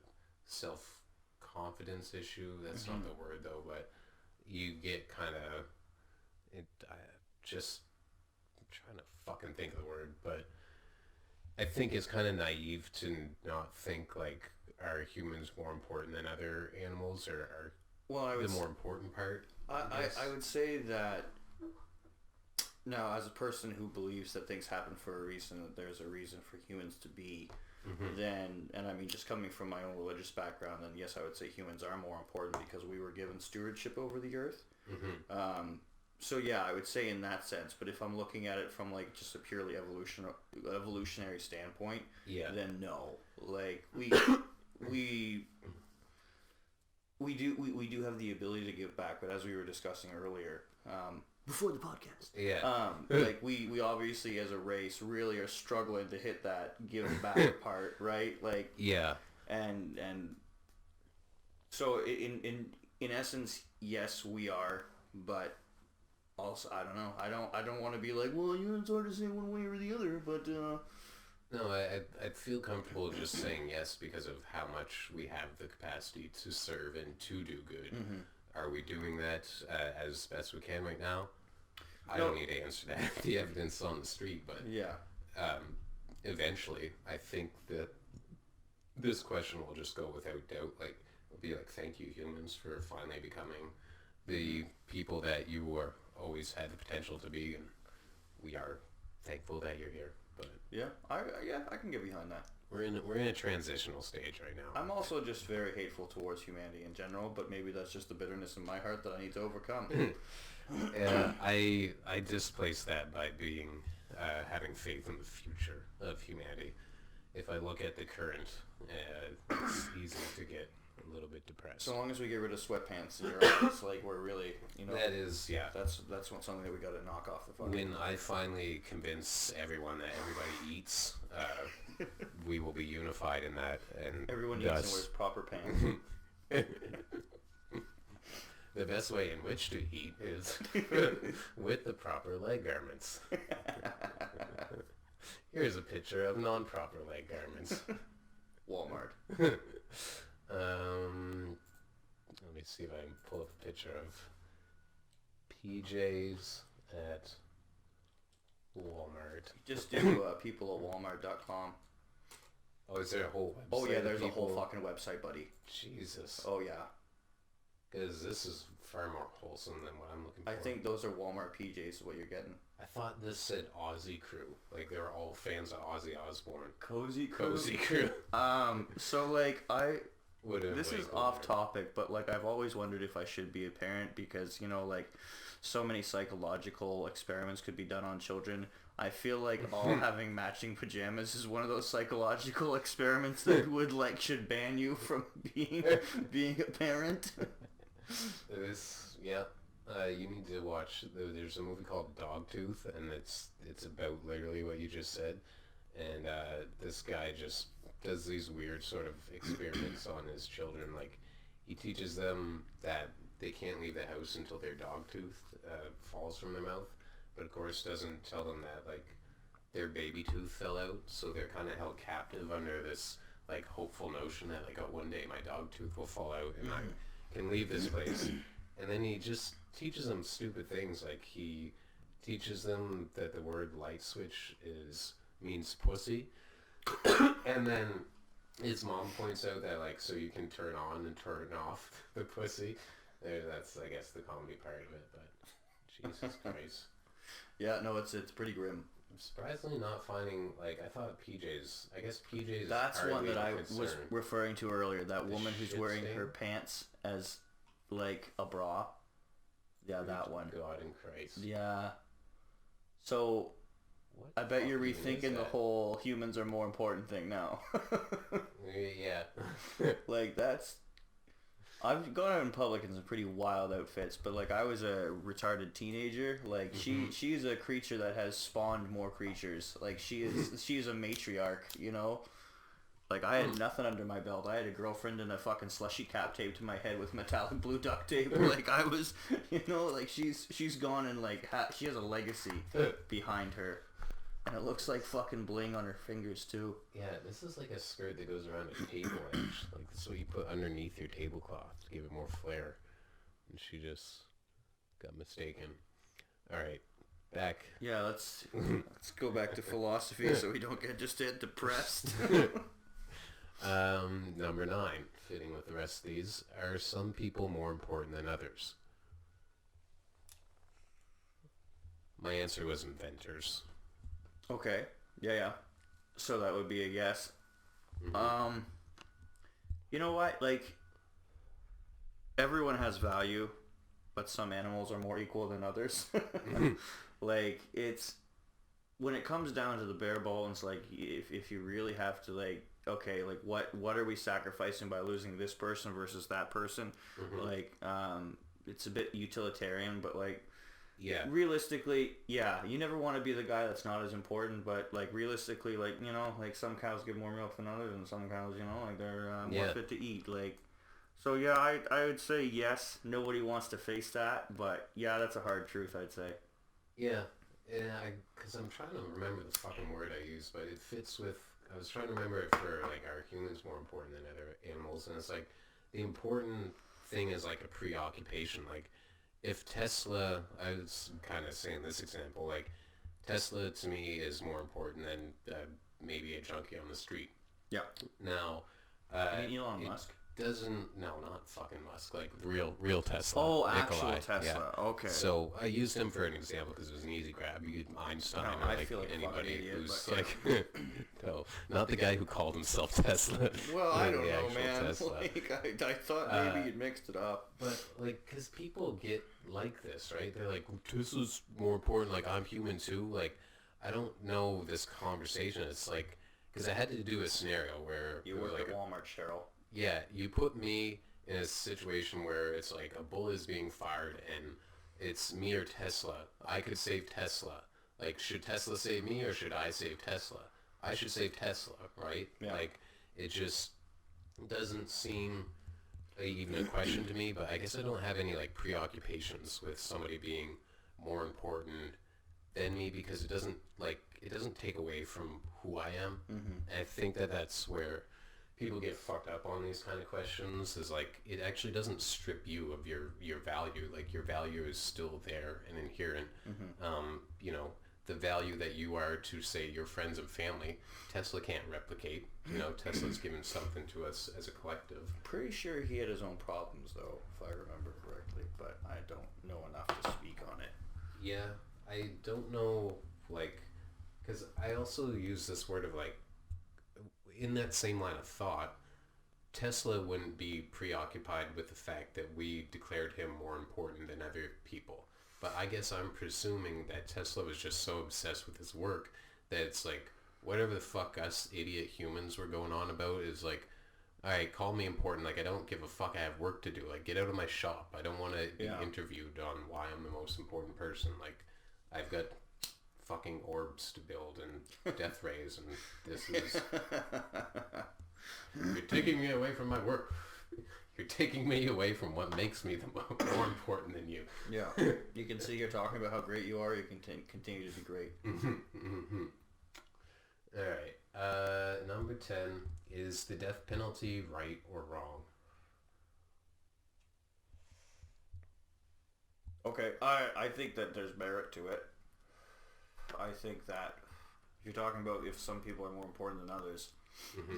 Speaker 1: self-confidence issue. That's not the word though, but you get kind of I'm trying to fucking think of the word, but I think it's kind of naive to not think like, are humans more important than other animals, or are the more important part?
Speaker 2: I would say that now, as a person who believes that things happen for a reason, that there's a reason for humans to be, then, and I mean, just coming from my own religious background, then yes, I would say humans are more important because we were given stewardship over the earth. So yeah, I would say in that sense, but if I'm looking at it from like just a purely evolutionary standpoint, then no. Like we do have the ability to give back, but as we were discussing earlier, before the podcast, like we obviously as a race really are struggling to hit that give back part, right? Like and so in essence, yes, we are, but also I don't know. I don't want to be like, well, it's hard to say one way or the other, but
Speaker 1: no, I'd feel comfortable just saying yes because of how much we have the capacity to serve and to do good. are we doing that as best we can right now? I
Speaker 2: No.
Speaker 1: don't need to answer that. The evidence on the street, but
Speaker 2: Yeah.
Speaker 1: Eventually, I think that this question will just go without doubt. Like, it'll be like, thank you, humans, for finally becoming the people that you were always had the potential to be, and we are thankful that you're here. But
Speaker 2: Yeah, I can get behind that.
Speaker 1: we're in a transitional stage right now.
Speaker 2: I'm also just very hateful towards humanity in general, but maybe that's just the bitterness in my heart that I need to overcome.
Speaker 1: Yeah, I displace that by being having faith in the future of humanity. If I look at the current, it's easy to get a little bit depressed.
Speaker 2: So long as we get rid of sweatpants in your eyes, like we're really,
Speaker 1: That is, yeah.
Speaker 2: That's something that we got to knock off the fucking.
Speaker 1: When I finally convince everyone that everybody eats, we will be unified in that, and
Speaker 2: Everyone eats and wears proper pants.
Speaker 1: The best way in which to eat is with the proper leg garments. Here's a picture of non-proper leg garments.
Speaker 2: Walmart.
Speaker 1: Let me see if I can pull up a picture of PJs at Walmart.
Speaker 2: Just do people at Walmart.com.
Speaker 1: Oh, is there a whole website?
Speaker 2: Oh yeah, there's
Speaker 1: of
Speaker 2: a whole
Speaker 1: people?
Speaker 2: fucking website, buddy.
Speaker 1: Jesus.
Speaker 2: Oh yeah.
Speaker 1: Because this is far more wholesome than what I'm looking for.
Speaker 2: I think those are Walmart PJs is what you're getting.
Speaker 1: I thought this said Aussie Crew. Like, they were all fans of Ozzy Osbourne.
Speaker 2: Cozy
Speaker 1: Cozy Crew.
Speaker 2: So like this
Speaker 1: way
Speaker 2: is
Speaker 1: cooler.
Speaker 2: off topic, but like I've always wondered if I should be a parent because like so many psychological experiments could be done on children. I feel like all having matching pajamas is one of those psychological experiments that should ban you from being a parent.
Speaker 1: You need to watch. There's a movie called Dogtooth, and it's about literally what you just said. And this guy just does these weird sort of experiments on his children. Like, he teaches them that they can't leave the house until their dog tooth falls from their mouth, but of course doesn't tell them that like their baby tooth fell out, so they're kind of held captive under this like hopeful notion that like, oh, one day my dog tooth will fall out and I can leave this place. And then he just teaches them stupid things. Like, he teaches them that the word light switch means pussy. And then his mom points out that, like, so you can turn on and turn off the pussy. That's, I guess, the comedy part of it, but Jesus Christ.
Speaker 2: Yeah, no, it's pretty grim.
Speaker 1: I'm surprisingly not finding, like, I thought PJs, I guess PJs
Speaker 2: That's
Speaker 1: hardly
Speaker 2: one that
Speaker 1: a
Speaker 2: I
Speaker 1: concern.
Speaker 2: was referring to earlier. That woman who's
Speaker 1: shit
Speaker 2: wearing
Speaker 1: stain?
Speaker 2: her pants as like a bra. Yeah, that one.
Speaker 1: God in Christ.
Speaker 2: Yeah. So
Speaker 1: What
Speaker 2: I bet you're
Speaker 1: fucking is
Speaker 2: rethinking the
Speaker 1: that?
Speaker 2: whole humans are more important thing now.
Speaker 1: Yeah.
Speaker 2: Like, that's... I've gone out in public in some pretty wild outfits, but like I was a retarded teenager. Like she's a creature that has spawned more creatures. Like she's a matriarch, you know? Like, I had nothing under my belt. I had a girlfriend and a fucking slushy cap taped to my head with metallic blue duct tape. Like, I was, like, she's gone and, like, she has a legacy behind her. And it looks like fucking bling on her fingers, too.
Speaker 1: Yeah, this is like a skirt that goes around a table edge. Like, this is what you put underneath your tablecloth to give it more flair. And she just got mistaken. Alright, back.
Speaker 2: Yeah, let's go back to philosophy so we don't get depressed.
Speaker 1: Number 9, fitting with the rest of these, are some people more important than others? My answer was inventors.
Speaker 2: Okay. Yeah. So that would be a yes.
Speaker 1: Mm-hmm.
Speaker 2: You know what? Like, everyone has value, but some animals are more equal than others. Like, it's... When it comes down to the bare bones, like, if you really have to, like, okay, like, what are we sacrificing by losing this person versus that person?
Speaker 1: Mm-hmm.
Speaker 2: Like, it's a bit utilitarian, but, like,
Speaker 1: Yeah.
Speaker 2: realistically, yeah, you never want to be the guy that's not as important, but, like, realistically, like, like, some cows give more milk than others, and some cows, like, they're more fit to eat, like, so, yeah, I would say yes, nobody wants to face that, but, yeah, that's a hard truth, I'd say.
Speaker 1: Yeah, because I'm trying to remember the fucking word I used, but it fits with, I was trying to remember it for, like, are humans more important than other animals, and it's like, the important thing as like a preoccupation. Like, if Tesla, I was kind of saying this example, like, Tesla to me is more important than maybe a junkie on the street.
Speaker 2: Yeah.
Speaker 1: Now,
Speaker 2: You mean Elon Musk?
Speaker 1: No, not fucking Musk, like real Tesla.
Speaker 2: Oh,
Speaker 1: Nikolai.
Speaker 2: actual Tesla.
Speaker 1: Yeah.
Speaker 2: Okay.
Speaker 1: So I used him for an example because it was an easy grab. You could Einstein or
Speaker 2: I
Speaker 1: like
Speaker 2: feel like a fucking
Speaker 1: anybody
Speaker 2: idiot,
Speaker 1: who's
Speaker 2: but
Speaker 1: like, no, not the guy who called himself Tesla.
Speaker 2: Well, I don't
Speaker 1: the
Speaker 2: know,
Speaker 1: actual
Speaker 2: man.
Speaker 1: Tesla.
Speaker 2: Like, I thought maybe you'd mixed it up.
Speaker 1: But like, because people get like this, right? They're like, Tesla's more important. Like, I'm human too. Like, I don't know this conversation. It's like, because I had to do a scenario where
Speaker 2: You
Speaker 1: it was
Speaker 2: work
Speaker 1: like,
Speaker 2: at Walmart, Cheryl.
Speaker 1: yeah, you put me in a situation where it's like a bullet is being fired and it's me or Tesla. I could save Tesla. Like, should Tesla save me or should I save Tesla? I should save Tesla, right?
Speaker 2: Yeah.
Speaker 1: Like, it just doesn't seem even a question to me, but I guess I don't have any like preoccupations with somebody being more important than me because it doesn't take away from who I am.
Speaker 2: Mm-hmm.
Speaker 1: And I think that that's where people get fucked up on these kind of questions, is like, it actually doesn't strip you of your value. Like, your value is still there and inherent.
Speaker 2: Mm-hmm.
Speaker 1: You know, the value that you are to, say, your friends and family, Tesla can't replicate. You know, Tesla's given something to us as a collective.
Speaker 2: Pretty sure he had his own problems, though, if I remember correctly, but I don't know enough to speak on it.
Speaker 1: Yeah, I don't know, like, because I also use this word of, like, in that same line of thought, Tesla wouldn't be preoccupied with the fact that we declared him more important than other people. But I guess I'm presuming that Tesla was just so obsessed with his work that it's like, whatever the fuck us idiot humans were going on about is like, alright, call me important. Like, I don't give a fuck. I have work to do. Like, get out of my shop. I don't want to be interviewed on why I'm the most important person. Like, I've got fucking orbs to build and death rays, and this is... You're taking me away from my work. You're taking me away from what makes me the more important than you.
Speaker 2: Yeah. You can see you're talking about how great you are. You can continue to be great.
Speaker 1: Alright. Number 10. Is the death penalty right or wrong?
Speaker 2: Okay. I think that there's merit to it. I think that if you're talking about if some people are more important than others,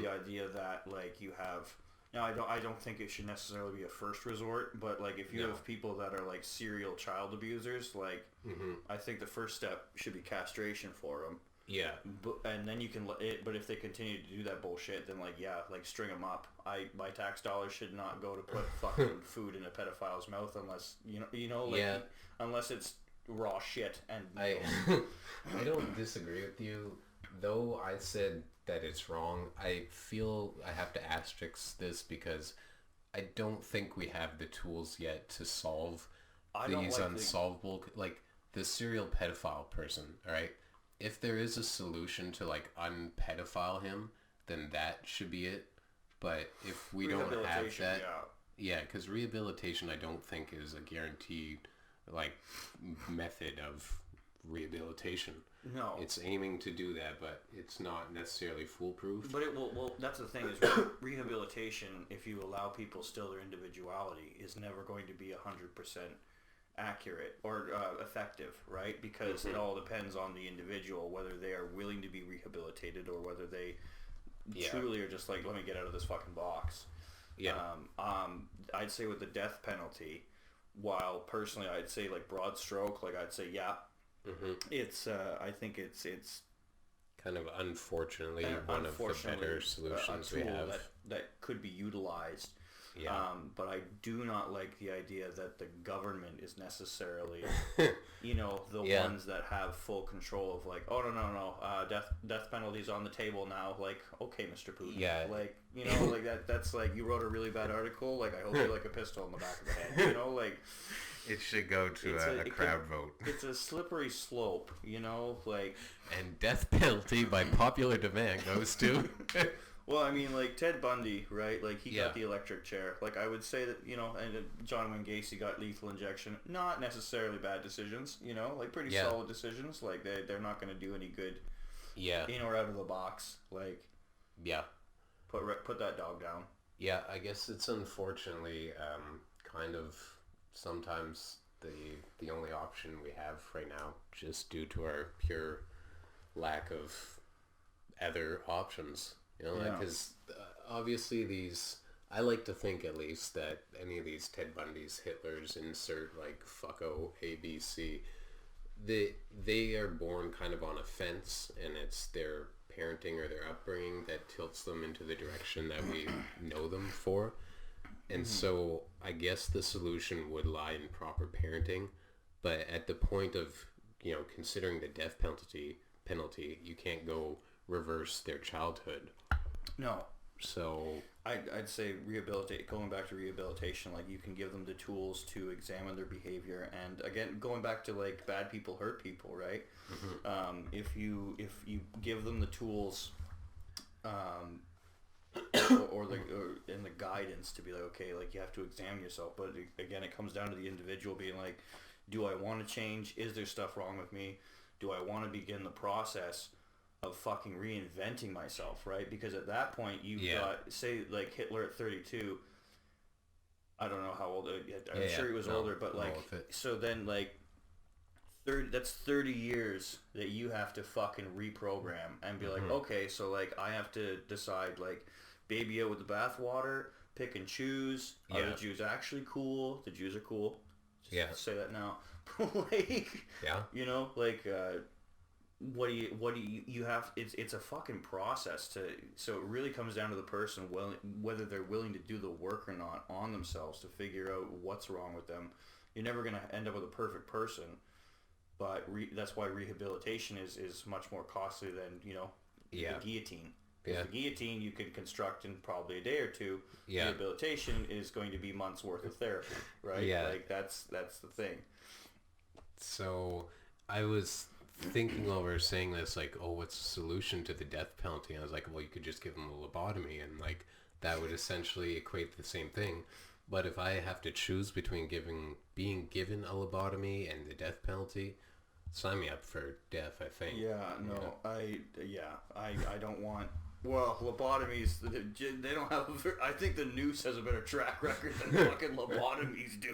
Speaker 2: the idea that, like, you have... Now, I don't think it should necessarily be a first resort, but, like, if you have people that are, like, serial child abusers, like, I think the first step should be castration for them.
Speaker 1: Yeah.
Speaker 2: And then you can... But if they continue to do that bullshit, then, like, yeah, like, string them up. My tax dollars should not go to put fucking food in a pedophile's mouth unless, like, unless it's raw shit. And
Speaker 1: I don't disagree with you, though I said that it's wrong. I feel I have to asterisk this because I don't think we have the tools yet to solve these unsolvable... Like, the serial pedophile person, alright? If there is a solution to, like, unpedophile him, then that should be it. But if we don't have that... Yeah, because rehabilitation I don't think is a guaranteed, like, method of rehabilitation.
Speaker 2: No.
Speaker 1: It's aiming to do that, but it's not necessarily foolproof.
Speaker 2: But well, that's the thing is rehabilitation, if you allow people still their individuality, is never going to be 100% accurate or effective, right? Because it all depends on the individual, whether they are willing to be rehabilitated or whether they truly are just like, let me get out of this fucking box.
Speaker 1: Yeah.
Speaker 2: I'd say with the death penalty, while personally I'd say, like, broad stroke, like, I'd say it's I think it's
Speaker 1: kind of unfortunately one of the better solutions we have
Speaker 2: that could be utilized.
Speaker 1: Yeah.
Speaker 2: But I do not like the idea that the government is necessarily, ones that have full control of, like, oh no, death penalty's on the table now. Like, okay, Mr. Putin.
Speaker 1: Yeah.
Speaker 2: Like, like that's like, you wrote a really bad article. Like, I hope you like a pistol in the back of the head. Like.
Speaker 1: It should go to a crowd vote.
Speaker 2: It's a slippery slope, like...
Speaker 1: And death penalty by popular demand goes to...
Speaker 2: Well, I mean, like, Ted Bundy, right? Like, he got the electric chair. Like, I would say that, and John Wayne Gacy got lethal injection. Not necessarily bad decisions, like, pretty solid decisions. Like, they're not going to do any good in or out of the box. Like... Yeah. Put that dog down.
Speaker 1: Yeah, I guess it's unfortunately... kind of sometimes the only option we have right now, just due to our pure lack of other options. You know, because obviously I like to think at least that any of these Ted Bundys, Hitlers, insert like fucko ABC, they are born kind of on a fence, and it's their parenting or their upbringing that tilts them into the direction that we know them for. And so I guess the solution would lie in proper parenting, but at the point of, you know, considering the death penalty, you can't go reverse their childhood.
Speaker 2: No.
Speaker 1: So
Speaker 2: I'd say going back to rehabilitation, like you can give them the tools to examine their behavior, and again, going back to like bad people hurt people, right? If you give them the tools, or in the guidance to be like, okay, like you have to examine yourself, but again, it comes down to the individual being like, do I want to change? Is there stuff wrong with me? Do I want to begin the process of fucking reinventing myself, right? Because at that point, you've got, say, like Hitler at 32, I don't know how old, I'm sure he was older, but like, so then like, that's 30 years that you have to fucking reprogram and be like, okay, so like, I have to decide, like, baby out with the bathwater, pick and choose, are the Jews actually cool? The Jews are cool. Just say that now. Like, you know, like, what do you have, it's a fucking process so it really comes down to the person, whether they're willing to do the work or not on themselves to figure out what's wrong with them. You're never going to end up with a perfect person, but that's why rehabilitation is much more costly than, you know, the guillotine. The guillotine you can construct in probably a day or two. Rehabilitation is going to be months worth of therapy, right? Like that's the thing.
Speaker 1: So I was thinking while we were saying this, like, oh, what's the solution to the death penalty? And I was like, well, you could just give them a lobotomy, and like that would essentially equate the same thing. But if I have to choose between being given a lobotomy and the death penalty, sign me up for death, I think.
Speaker 2: I don't want. Well, lobotomies, they don't have. I think the noose has a better track record than fucking lobotomies do.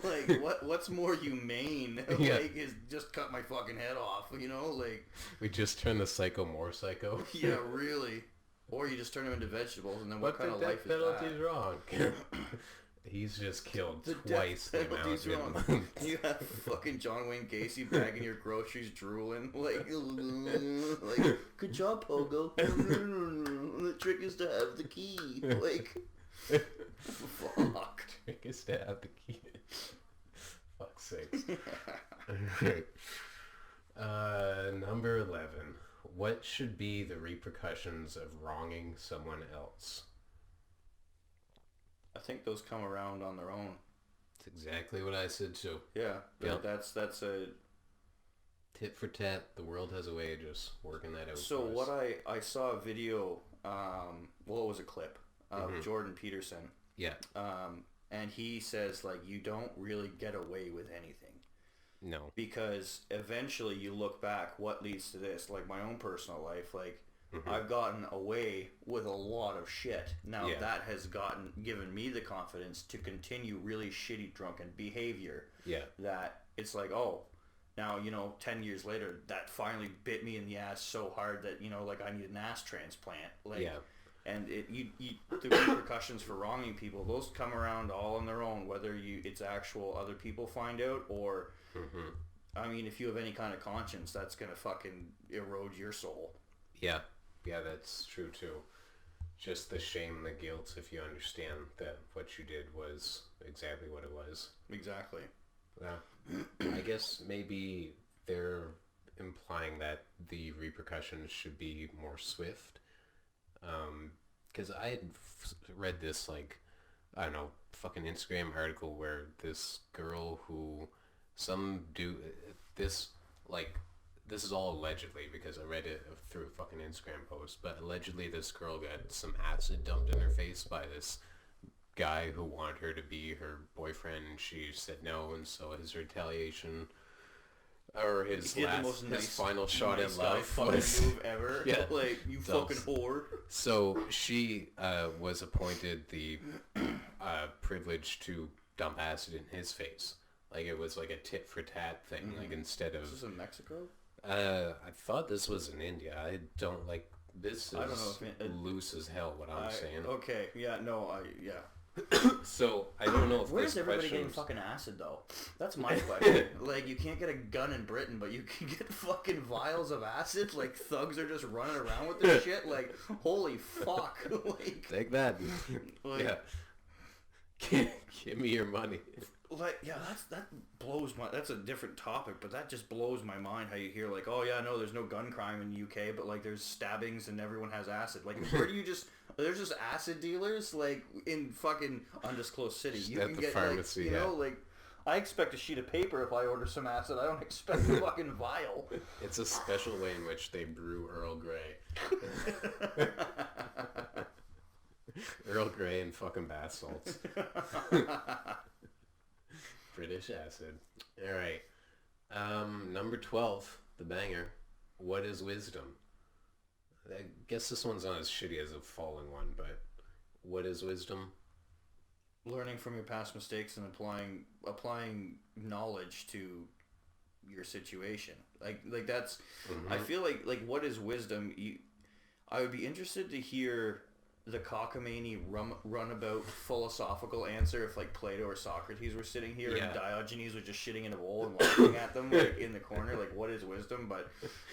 Speaker 2: Like what's more humane? Like, is just cut my fucking head off. You know, like
Speaker 1: we just turn the psycho more psycho.
Speaker 2: Yeah, really. Or you just turn them into vegetables, and then what kind of life is that?
Speaker 1: The death penalty's wrong. He's just killed twice the amount.
Speaker 2: You have fucking John Wayne Gacy bagging your groceries, drooling, like good job, Pogo. The trick is to have the key. Like, fuck.
Speaker 1: Trick is to have the key. Fuck's sakes. Number 11. What should be the repercussions of wronging someone else?
Speaker 2: I think those come around on their own.
Speaker 1: That's exactly what I said too.
Speaker 2: Yeah. That's a
Speaker 1: tit for tat. The world has a way of just working that out.
Speaker 2: So what I saw a video, it was a clip of Jordan Peterson.
Speaker 1: Yeah.
Speaker 2: And he says, like, you don't really get away with anything.
Speaker 1: No.
Speaker 2: Because eventually you look back, what leads to this? Like my own personal life, like, I've gotten away with a lot of shit. Now that has given me the confidence to continue really shitty drunken behavior. Yeah. That it's like, oh, now, you know, 10 years later, that finally bit me in the ass so hard that, you know, like I need an ass transplant. Like, and the repercussions for wronging people, those come around all on their own, whether it's actual other people find out or, I mean, if you have any kind of conscience, that's going to fucking erode your soul.
Speaker 1: Yeah. Yeah, that's true too. Just the shame and the guilt if you understand that what you did was exactly what it was.
Speaker 2: Exactly.
Speaker 1: Yeah. I guess maybe they're implying that the repercussions should be more swift. Because I had read this, like, I don't know, fucking Instagram article where this girl who this is all allegedly because I read it through a fucking Instagram post, but allegedly this girl got some acid dumped in her face by this guy who wanted her to be her boyfriend, and she said no, and so as retaliation, Or his
Speaker 2: He did the
Speaker 1: last,
Speaker 2: most
Speaker 1: his
Speaker 2: nice,
Speaker 1: final shot
Speaker 2: nice
Speaker 1: in
Speaker 2: guy
Speaker 1: love
Speaker 2: fucking
Speaker 1: was...
Speaker 2: move ever.
Speaker 1: Yeah.
Speaker 2: Like, you fucking whore.
Speaker 1: So she was appointed the privilege to dump acid in his face. Like it was like a tit for tat thing. Like instead of...
Speaker 2: Is this in Mexico?
Speaker 1: I thought this was in India. I don't like... This is
Speaker 2: I don't know if
Speaker 1: loose as hell, what I'm saying.
Speaker 2: Okay, yeah, no, yeah.
Speaker 1: So, I don't know if
Speaker 2: Where's
Speaker 1: this
Speaker 2: everybody
Speaker 1: question...
Speaker 2: getting fucking acid, though? That's my question. Like, you can't get a gun in Britain, but you can get fucking vials of acid? Like, thugs are just running around with this shit? Like, holy fuck. Like,
Speaker 1: take that.
Speaker 2: Like,
Speaker 1: yeah. Give me your money.
Speaker 2: Like, yeah, that blows my... That's a different topic, but that just blows my mind how you hear, like, oh, yeah, no, there's no gun crime in the UK, but, like, there's stabbings and everyone has acid. Like, where do you just... There's just acid dealers, like, in fucking undisclosed city.
Speaker 1: Just
Speaker 2: you
Speaker 1: at
Speaker 2: can
Speaker 1: the
Speaker 2: get,
Speaker 1: pharmacy,
Speaker 2: like, you know, like... I expect a sheet of paper if I order some acid. I don't expect a fucking vial.
Speaker 1: It's a special way in which they brew Earl Grey. Earl Grey and fucking bath salts. British acid. Alright. Number 12, the banger. What is wisdom? I guess this one's not as shitty as a fallen one, but what is wisdom?
Speaker 2: Learning from your past mistakes and applying knowledge to your situation. Like that's... I feel like what is wisdom? I would be interested to hear the cockamamie runabout philosophical answer if like Plato or Socrates were sitting here and Diogenes was just shitting in a bowl and laughing at them like in the corner, like what is wisdom? But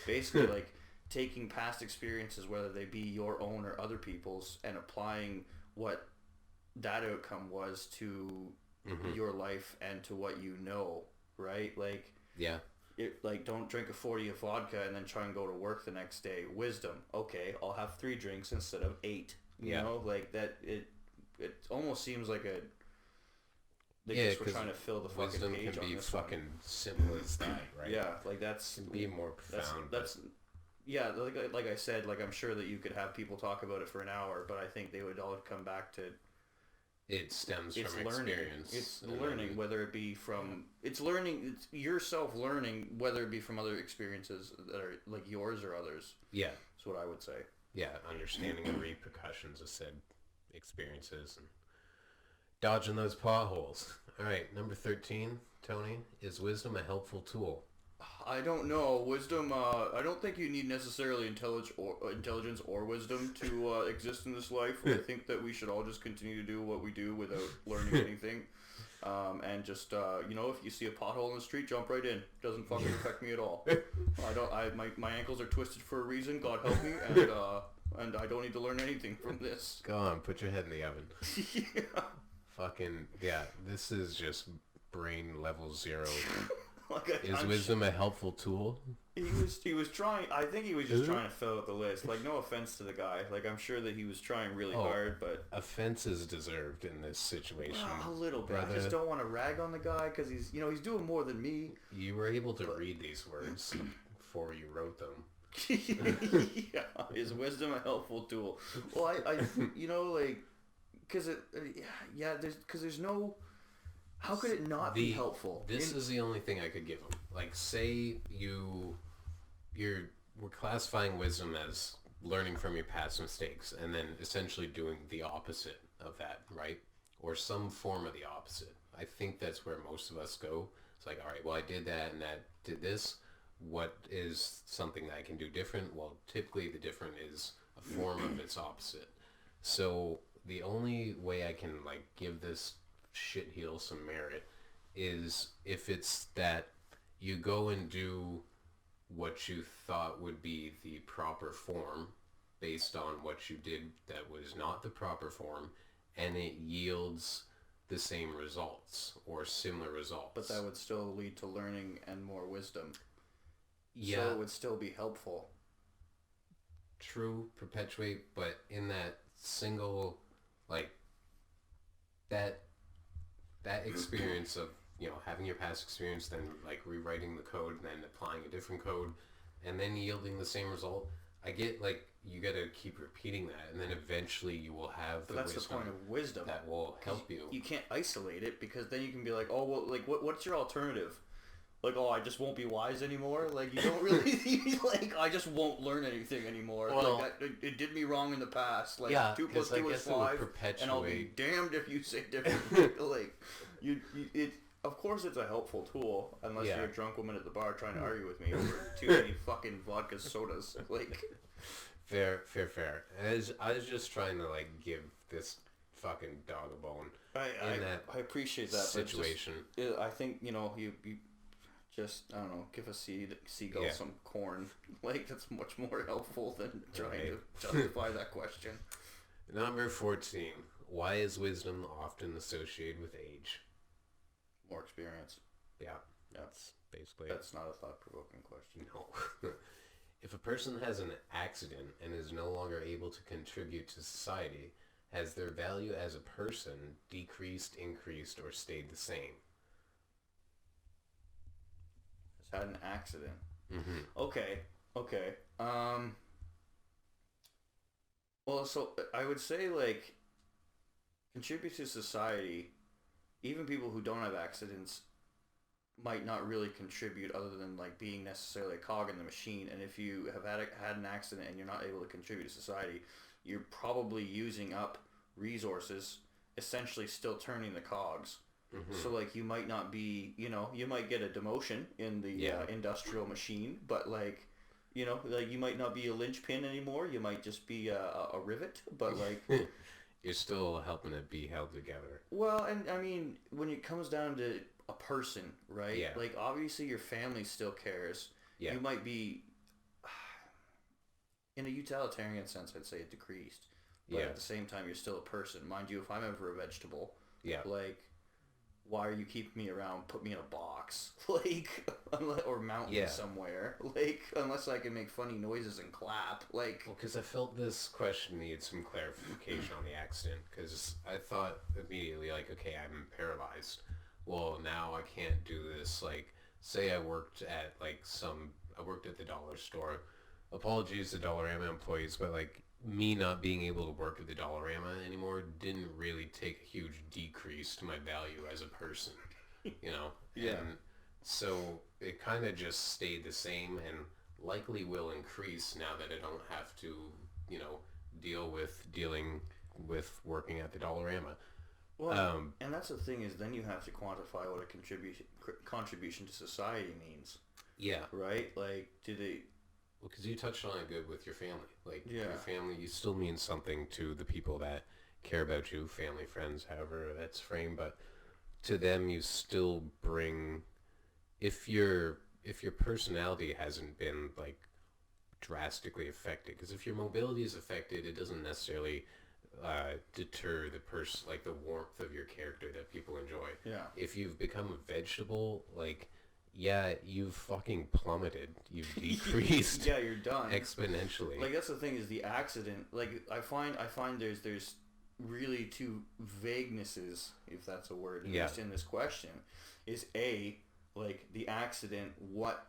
Speaker 2: basically like taking past experiences, whether they be your own or other people's, and applying what that outcome was to your life and to what you know, right? Like, yeah. Like, don't drink a 40 of vodka and then try and go to work the next day. Wisdom. Okay, I'll have 3 drinks instead of 8. You know, like that. It almost seems like a. They just were trying to fill the fucking
Speaker 1: wisdom
Speaker 2: page
Speaker 1: can
Speaker 2: on
Speaker 1: be
Speaker 2: this
Speaker 1: fucking
Speaker 2: one.
Speaker 1: simple as that, right?
Speaker 2: Yeah, like that's.
Speaker 1: Can be more profound.
Speaker 2: That's yeah, like I said, like I'm sure that you could have people talk about it for an hour, but I think they would all come back to.
Speaker 1: It stems from experience.
Speaker 2: It's learning, whether it be from... It's learning... It's yourself learning, whether it be from other experiences that are like yours or others. Yeah. That's what I would say.
Speaker 1: Yeah, understanding the repercussions of said experiences and dodging those potholes. All right, number 13, Tony. Is wisdom a helpful tool?
Speaker 2: I don't know. Wisdom, I don't think you need necessarily intelligence or wisdom to exist in this life. I think that we should all just continue to do what we do without learning anything. And just, you know, if you see a pothole in the street, jump right in. Doesn't fucking affect me at all. My ankles are twisted for a reason, God help me, and I don't need to learn anything from this.
Speaker 1: Go on, put your head in the oven.
Speaker 2: Yeah.
Speaker 1: Fucking, yeah, this is just brain level 0.
Speaker 2: Is
Speaker 1: wisdom a helpful tool?
Speaker 2: He was trying. I think he was just trying to fill out the list. Like, no offense to the guy. Like, I'm sure that he was trying really hard, but
Speaker 1: offense is deserved in this situation.
Speaker 2: A little bit.
Speaker 1: Brother.
Speaker 2: I just don't want to rag on the guy because he's doing more than me.
Speaker 1: You were able to read these words before you wrote them.
Speaker 2: Yeah, is wisdom a helpful tool? Well, I you know, like, because there's no. How could it not be helpful?
Speaker 1: This is the only thing I could give him. Like, say we're classifying wisdom as learning from your past mistakes and then essentially doing the opposite of that, right? Or some form of the opposite. I think that's where most of us go. It's like, all right, well, I did that and that did this. What is something that I can do different? Well, typically the different is a form of its opposite. So the only way I can, like, give this shitheel some merit is if it's that you go and do what you thought would be the proper form based on what you did that was not the proper form, and it yields the same results or similar results.
Speaker 2: But that would still lead to learning and more wisdom.
Speaker 1: Yeah.
Speaker 2: So it would still be helpful.
Speaker 1: True, perpetuate, but in that single, like, that experience of, you know, having your past experience, then, like, rewriting the code, and then applying a different code, and then yielding the same result, I get, like, you gotta keep repeating that, and then eventually you will have
Speaker 2: the wisdom. But that's the point of wisdom.
Speaker 1: That will help you.
Speaker 2: You can't isolate it, because then you can be like, oh, well, like, what's your alternative? like, oh, I just won't be wise anymore. Like, you don't really like, I just won't learn anything anymore.
Speaker 1: Well,
Speaker 2: like, it did me wrong in the past. Like,
Speaker 1: yeah,
Speaker 2: 2 plus 2 is 5, and I'll be damned if you say different. Like, it. Of course, it's a helpful tool, unless you're a drunk woman at the bar trying to argue with me over too many fucking vodka sodas. Like,
Speaker 1: fair. I was just trying to like give this fucking dog a bone.
Speaker 2: I appreciate that
Speaker 1: situation.
Speaker 2: I think you just, I don't know, give a seagull some corn. Like, that's much more helpful than trying to justify that question.
Speaker 1: Number 14. Why is wisdom often associated with age?
Speaker 2: More experience.
Speaker 1: Yeah. That's basically
Speaker 2: That's not a thought-provoking question.
Speaker 1: No. If a person has an accident and is no longer able to contribute to society, has their value as a person decreased, increased, or stayed the same?
Speaker 2: Has had an accident.
Speaker 1: Mm-hmm.
Speaker 2: Okay. Well, so I would say, like, contribute to society, even people who don't have accidents might not really contribute other than, like, being necessarily a cog in the machine. And if you have had an accident and you're not able to contribute to society, you're probably using up resources, essentially still turning the cogs. Mm-hmm. So, like, you might not be, you might get a demotion in the industrial machine, but, like, like, you might not be a linchpin anymore. You might just be a rivet, but, like...
Speaker 1: You're still helping it be held together.
Speaker 2: Well, and, I mean, when it comes down to a person, right?
Speaker 1: Yeah.
Speaker 2: Like, obviously your family still cares.
Speaker 1: Yeah.
Speaker 2: You might be... In a utilitarian sense, I'd say it decreased. But at the same time, you're still a person. Mind you, if I'm ever a vegetable, like... Why are you keeping me around? Put me in a box, like, or mount me somewhere, like, unless I can make funny noises and clap, like.
Speaker 1: Well, because I felt this question needed some clarification on the accident, because I thought immediately, like, okay, I'm paralyzed. Well, now I can't do this. Like, say I worked at the dollar store. Apologies to Dollarama employees, but like, me not being able to work at the Dollarama anymore didn't really take a huge decrease to my value as a person, And so it kind of just stayed the same and likely will increase now that I don't have to, dealing with working at the Dollarama.
Speaker 2: Well, and that's the thing is then you have to quantify what a contribution to society means. Yeah. Right? Like,
Speaker 1: Well, because you touched on it good with your family. Like, your family, you still mean something to the people that care about you, family, friends, however that's framed. But to them, you still bring, if your personality hasn't been, like, drastically affected. Because if your mobility is affected, it doesn't necessarily deter the warmth of your character that people enjoy. Yeah. If you've become a vegetable, like... Yeah, you've fucking plummeted. You've decreased.
Speaker 2: Yeah, you're done
Speaker 1: exponentially.
Speaker 2: Like, that's the thing is the accident. Like, I find there's really two vaguenesses, if that's a word, just in this question. Is A, like, the accident, what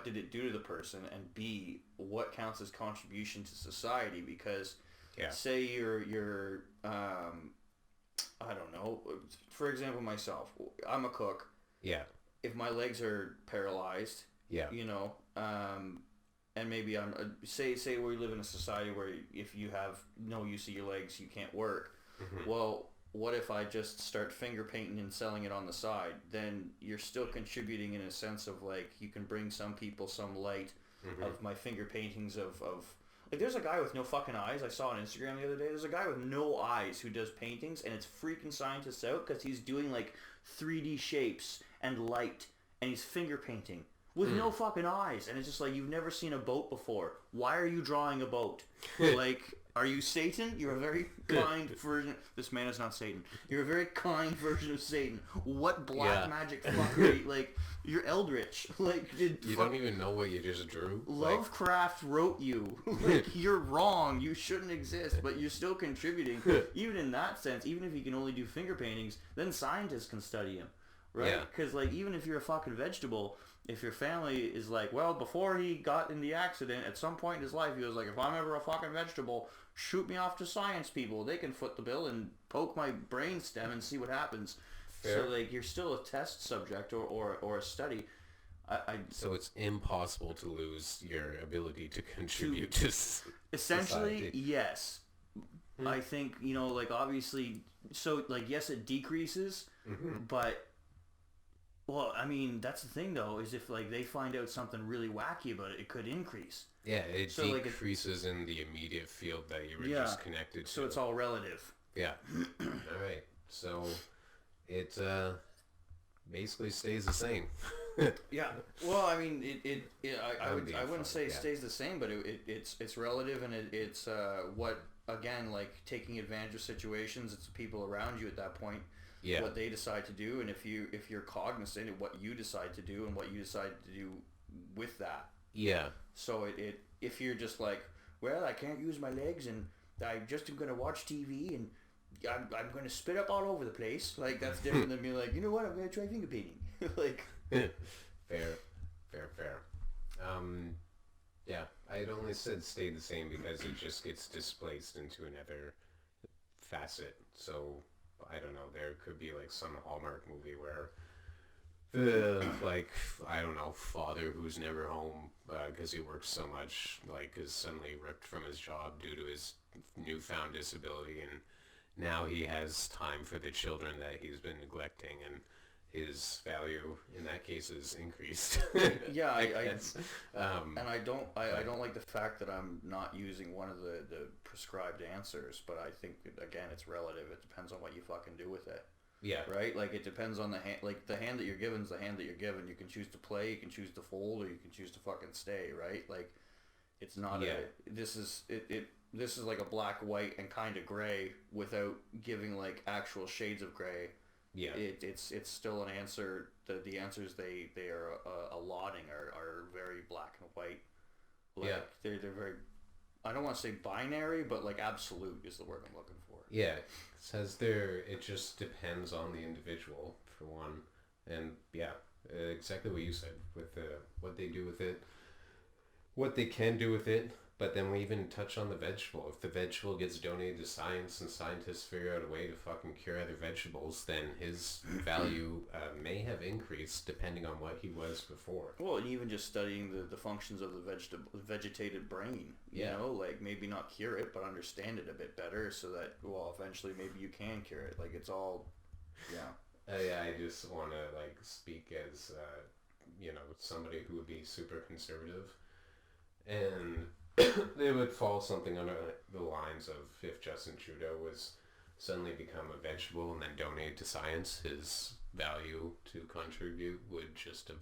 Speaker 2: did it do to the person, and B, what counts as contribution to society? Because say you're I don't know. For example, myself, I'm a cook. Yeah. If my legs are paralyzed, and maybe I'm say we live in a society where if you have no use of your legs, you can't work. Mm-hmm. Well, what if I just start finger painting and selling it on the side? Then you're still contributing in a sense of, like, you can bring some people some light of my finger paintings of like, there's a guy with no fucking eyes I saw on Instagram the other day. There's a guy with no eyes who does paintings, and it's freaking scientists out because he's doing, like, 3D shapes and light, and he's finger painting with no fucking eyes, and it's just like, you've never seen a boat before. Why are you drawing a boat? Like, are you Satan? You're a very kind version. This man is not Satan. You're a very kind version of Satan. What black magic fuckery? Like, you're Eldritch. Like,
Speaker 1: you don't even know what you just drew.
Speaker 2: Lovecraft wrote you. Like, you're wrong. You shouldn't exist, but you're still contributing. Even in that sense, even if you can only do finger paintings, then scientists can study him. Right? Because, like, even if you're a fucking vegetable, if your family is like, well, before he got in the accident, at some point in his life, he was like, if I'm ever a fucking vegetable, shoot me off to science people. They can foot the bill and poke my brain stem and see what happens. Fair. So, like, you're still a test subject or a study.
Speaker 1: So it's impossible to lose your ability to contribute to
Speaker 2: essentially,
Speaker 1: society.
Speaker 2: yes. I think, like, obviously, so, like, yes, it decreases, but, well, I mean, that's the thing, though, is if, like, they find out something really wacky about it, it could increase.
Speaker 1: Yeah, it
Speaker 2: So, like,
Speaker 1: decreases in the immediate field that you were just connected to.
Speaker 2: So it's all relative.
Speaker 1: Yeah. All right. So it basically stays the same.
Speaker 2: Yeah. Well, I mean, I wouldn't say it
Speaker 1: yeah.
Speaker 2: stays the same, but it's relative, and it's what, again, like, taking advantage of situations. It's the people around you at that point.
Speaker 1: Yeah.
Speaker 2: What they decide to do, and if you're cognizant of what you decide to do and what you decide to do with that.
Speaker 1: Yeah.
Speaker 2: So if you're just like, well, I can't use my legs, and I'm just going to watch TV, and I'm going to spit up all over the place. Like, that's different than being like, you know what, I'm going to try finger painting. Like,
Speaker 1: fair. Yeah, I'd only said stay the same because it just gets displaced into another facet. So I don't know. There could be like some Hallmark movie where the, like, I don't know, father who's never home because he works so much, like, is suddenly ripped from his job due to his newfound disability, and now he has time for the children that he's been neglecting, and his value in that case is increased.
Speaker 2: Yeah, I don't like the fact that I'm not using one of the prescribed answers, but I think, again, it's relative. It depends on what you fucking do with it.
Speaker 1: Yeah. Right?
Speaker 2: Like, it depends on the hand. Like, the hand that you're given is the hand that you're given. You can choose to play, you can choose to fold, or you can choose to fucking stay, right? Like, it's not this is like a black, white, and kind of gray without giving, like, actual shades of gray.
Speaker 1: Yeah.
Speaker 2: It's still an answer. The answers they are allotting are very black and white. Like, they're very, I don't want to say binary, but, like, absolute is the word I'm looking for.
Speaker 1: Yeah, it says there it just depends on the individual, for one. And yeah, exactly what you said with what they do with it, what they can do with it. But then we even touch on the vegetable. If the vegetable gets donated to science and scientists figure out a way to fucking cure other vegetables, then his value may have increased depending on what he was before.
Speaker 2: Well, and even just studying the functions of the vegetated brain, you know, like, maybe not cure it, but understand it a bit better so that, well, eventually maybe you can cure it. Like, it's all,
Speaker 1: I just want to, like, speak as, somebody who would be super conservative. And they would fall something under the lines of, if Justin Trudeau was suddenly become a vegetable and then donate to science, his value to contribute would just have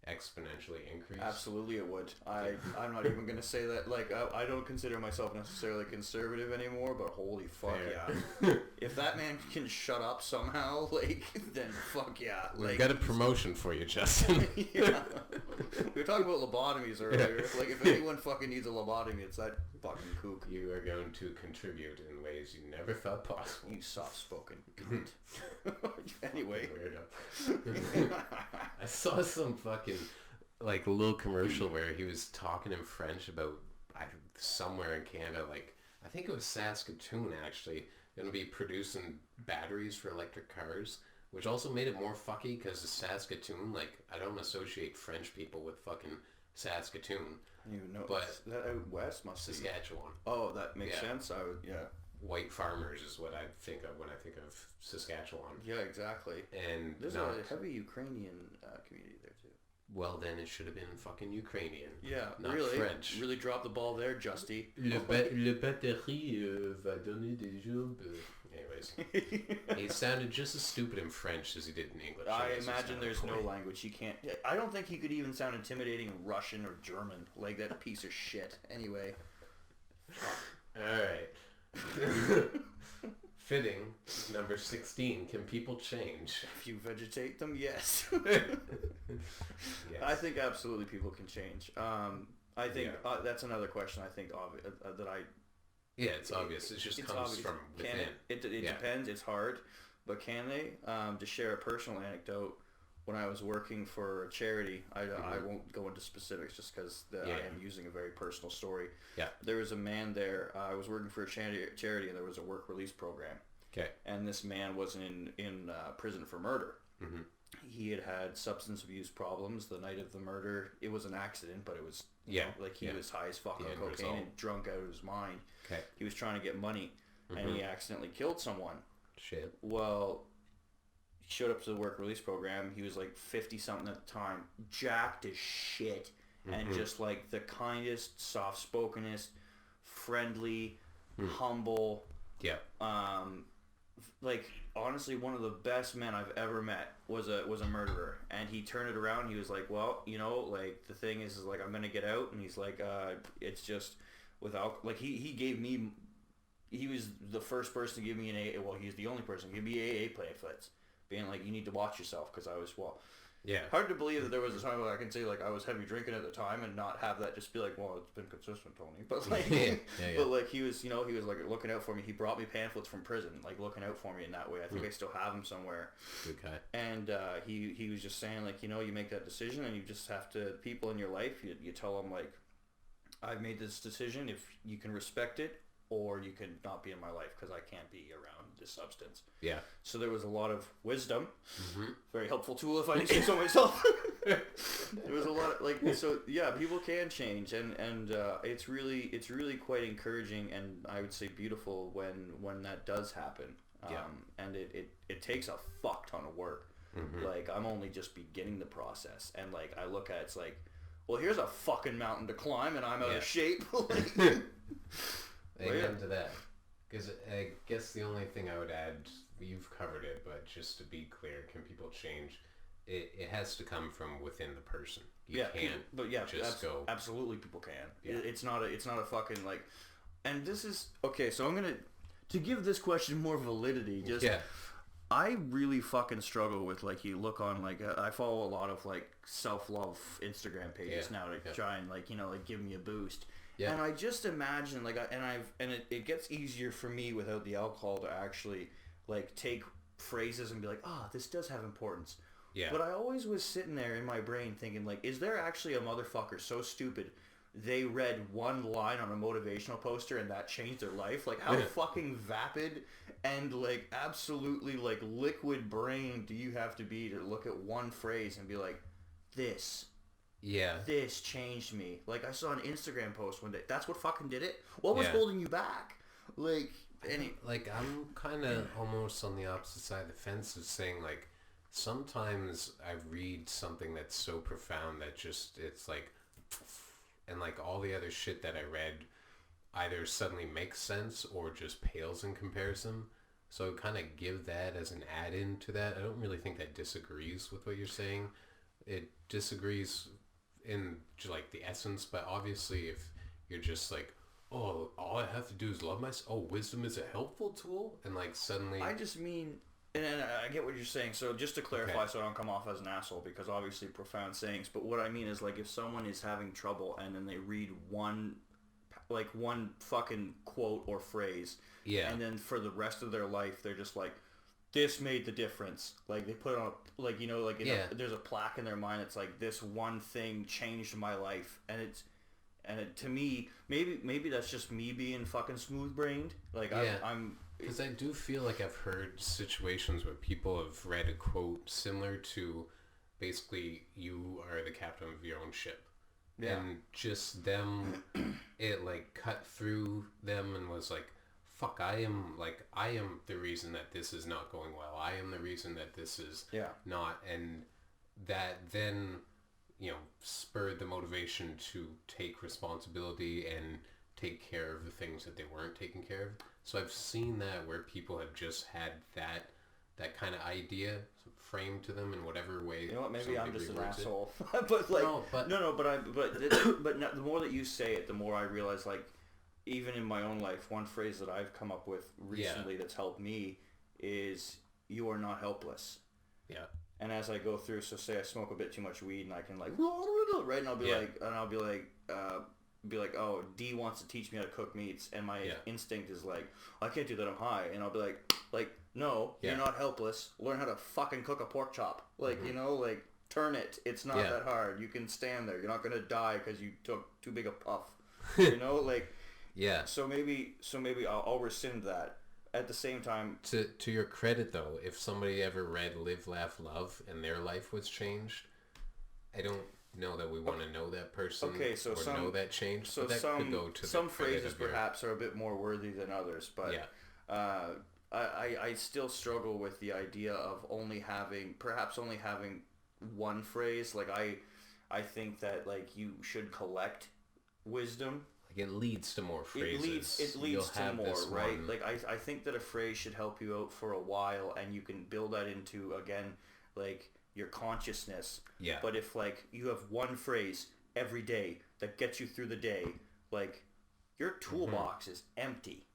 Speaker 1: exponentially increased.
Speaker 2: Absolutely it would. I'm not even going to say that. Like, I don't consider myself necessarily conservative anymore, but holy fuck yeah. If that man can shut up somehow, like, then fuck yeah. Like,
Speaker 1: we've got a promotion for you, Justin.
Speaker 2: Yeah. We were talking about lobotomies earlier. Like, if anyone fucking needs a lobotomy, it's that fucking kook.
Speaker 1: You are going to contribute in ways you never thought possible.
Speaker 2: You soft-spoken cunt. Anyway.
Speaker 1: Weirdo. I saw some fucking, like, little commercial where he was talking in French about somewhere in Canada, like, I think it was Saskatoon, actually, going to be producing batteries for electric cars, which also made it more fucky because Saskatoon, like, I don't associate French people with fucking Saskatoon.
Speaker 2: You know,
Speaker 1: but
Speaker 2: that out west must be
Speaker 1: Saskatchewan.
Speaker 2: Oh, that makes sense. I would,
Speaker 1: White farmers is what I think of when I think of Saskatchewan.
Speaker 2: Yeah, exactly.
Speaker 1: And
Speaker 2: there's a heavy Ukrainian community there too.
Speaker 1: Well, then it should have been fucking Ukrainian.
Speaker 2: Yeah,
Speaker 1: not
Speaker 2: really,
Speaker 1: French.
Speaker 2: Really dropped the ball there, Justy.
Speaker 1: Le batterie va donner des jobs. Anyways, he sounded just as stupid in French as he did in English.
Speaker 2: I imagine there's no language he can't. I don't think he could even sound intimidating in Russian or German, like that piece of shit. Anyway.
Speaker 1: All right. Fitting, number 16. Can people change?
Speaker 2: If you vegetate them, yes.
Speaker 1: Yes.
Speaker 2: I think absolutely people can change. I think that's another question. I think that I.
Speaker 1: Yeah, it's obvious. It just comes
Speaker 2: obvious.
Speaker 1: from within.
Speaker 2: It depends. It's hard, but can they? To share a personal anecdote, when I was working for a charity, I won't go into specifics just because I am using a very personal story.
Speaker 1: Yeah.
Speaker 2: There was a man there. I was working for a charity, and there was a work release program.
Speaker 1: Okay.
Speaker 2: And this man was in prison for murder.
Speaker 1: Mm-hmm.
Speaker 2: he had substance abuse problems the night of the murder. It was an accident, but it was you know, like he was high as fuck on cocaine and drunk out of his mind.
Speaker 1: Okay.
Speaker 2: He was trying to get money, and he accidentally killed someone.
Speaker 1: Shit.
Speaker 2: Well, he showed up to the work release program. He was like 50 something at the time, jacked as shit, and just like the kindest, soft spokenest, friendly, humble.
Speaker 1: Yeah.
Speaker 2: Like honestly, one of the best men I've ever met was a murderer, and he turned it around. He was like, well, you know, like the thing is like I'm gonna get out, and he's like, it's just without like he gave me. He was the first person to give me an AA. Well, he's the only person to give me AA pamphlets, being like, you need to watch yourself because I was hard to believe that there was a time where I can say like I was heavy drinking at the time and not have that just be like, well, it's been consistent, Tony. But like, but like he was, you know, he was like looking out for me. He brought me pamphlets from prison, like looking out for me in that way. I think I still have them somewhere.
Speaker 1: Good guy.
Speaker 2: And he was just saying like, you know, you make that decision and you just have to people in your life. You tell them like, I've made this decision. If you can respect it. Or you can not be in my life because I can't be around this substance. Yeah. So there was a lot of wisdom. Very helpful tool if I do say so myself. There was a lot of like so yeah, people can change and it's really quite encouraging and I would say beautiful when that does happen. And it takes a fuck ton of work. Like I'm only just beginning the process and like I look at it's like, well here's a fucking mountain to climb and I'm out of shape.
Speaker 1: Amen to that. Because I guess the only thing I would add, you've covered it, but just to be clear, can people change? It has to come from within the person. You can't just go.
Speaker 2: Absolutely, people can. Yeah. It's not a fucking like. And this is okay. So I'm gonna to give this question more validity. I really fucking struggle with like you look on like I follow a lot of like self-love Instagram pages now to try and like you know like give me a boost. Yeah. And I just imagine like it gets easier for me without the alcohol to actually like take phrases and be like, this does have importance. Yeah. But I always was sitting there in my brain thinking like, is there actually a motherfucker so stupid they read one line on a motivational poster and that changed their life? Like how fucking vapid and like absolutely like liquid brain do you have to be to look at one phrase and be like, this changed me. Like I saw an Instagram post one day. That's what fucking did it. What was holding you back? Like
Speaker 1: I'm kind of almost on the opposite side of the fence of saying like sometimes I read something that's so profound that just it's like and like all the other shit that I read either suddenly makes sense or just pales in comparison. So kind of give that as an add-in to that. I don't really think that disagrees with what you're saying. It disagrees in like the essence, but obviously if you're just like, oh, all I have to do is love myself. Oh, wisdom is a helpful tool, and like suddenly.
Speaker 2: I just mean, and I get what you're saying. So just to clarify, so I don't come off as an asshole, because obviously profound sayings. But what I mean is like if someone is having trouble and then they read one fucking quote or phrase, and then for the rest of their life they're just like, this made the difference. Like they put it on like you know like there's a plaque in their mind. It's like this one thing changed my life, and it to me maybe that's just me being fucking smooth brained. Like I'm
Speaker 1: because I do feel like I've heard situations where people have read a quote similar to basically you are the captain of your own ship. Yeah. And just them, it like cut through them and was like, fuck, I am the reason that this is not going well. I am the reason that this is not. And that then, you know, spurred the motivation to take responsibility and take care of the things that they weren't taking care of. So I've seen that where people have just had that kind of idea framed to them in whatever way.
Speaker 2: You know what? Maybe I'm just an asshole. But like, but the more that you say it, the more I realize like, even in my own life, one phrase that I've come up with recently that's helped me is, you are not helpless. Yeah. And as I go through, so say I smoke a bit too much weed and I can like, right, and I'll be like, oh, D wants to teach me how to cook meats, and my instinct is like, I can't do that, I'm high. And I'll be like, no, you're not helpless. Learn how to fucking cook a pork chop. Like, you know, like, turn it. It's not that hard. You can stand there. You're not going to die because you took too big a puff. You know, like... Yeah. So maybe I'll rescind that. at the same time,
Speaker 1: to your credit though, if somebody ever read Live, Laugh, Love and their life was changed, I don't know that we want to know that person or know that change.
Speaker 2: So
Speaker 1: that
Speaker 2: some
Speaker 1: could go to
Speaker 2: some
Speaker 1: the credit
Speaker 2: phrases
Speaker 1: of your,
Speaker 2: perhaps are a bit more worthy than others, but I still struggle with the idea of only having one phrase. Like I think that like you should collect wisdom.
Speaker 1: like it leads to more phrases.
Speaker 2: It leads to more, right? Like I think that a phrase should help you out for a while, and you can build that into, again, like your consciousness.
Speaker 1: Yeah.
Speaker 2: But if like you have one phrase every day that gets you through the day, like your toolbox is empty.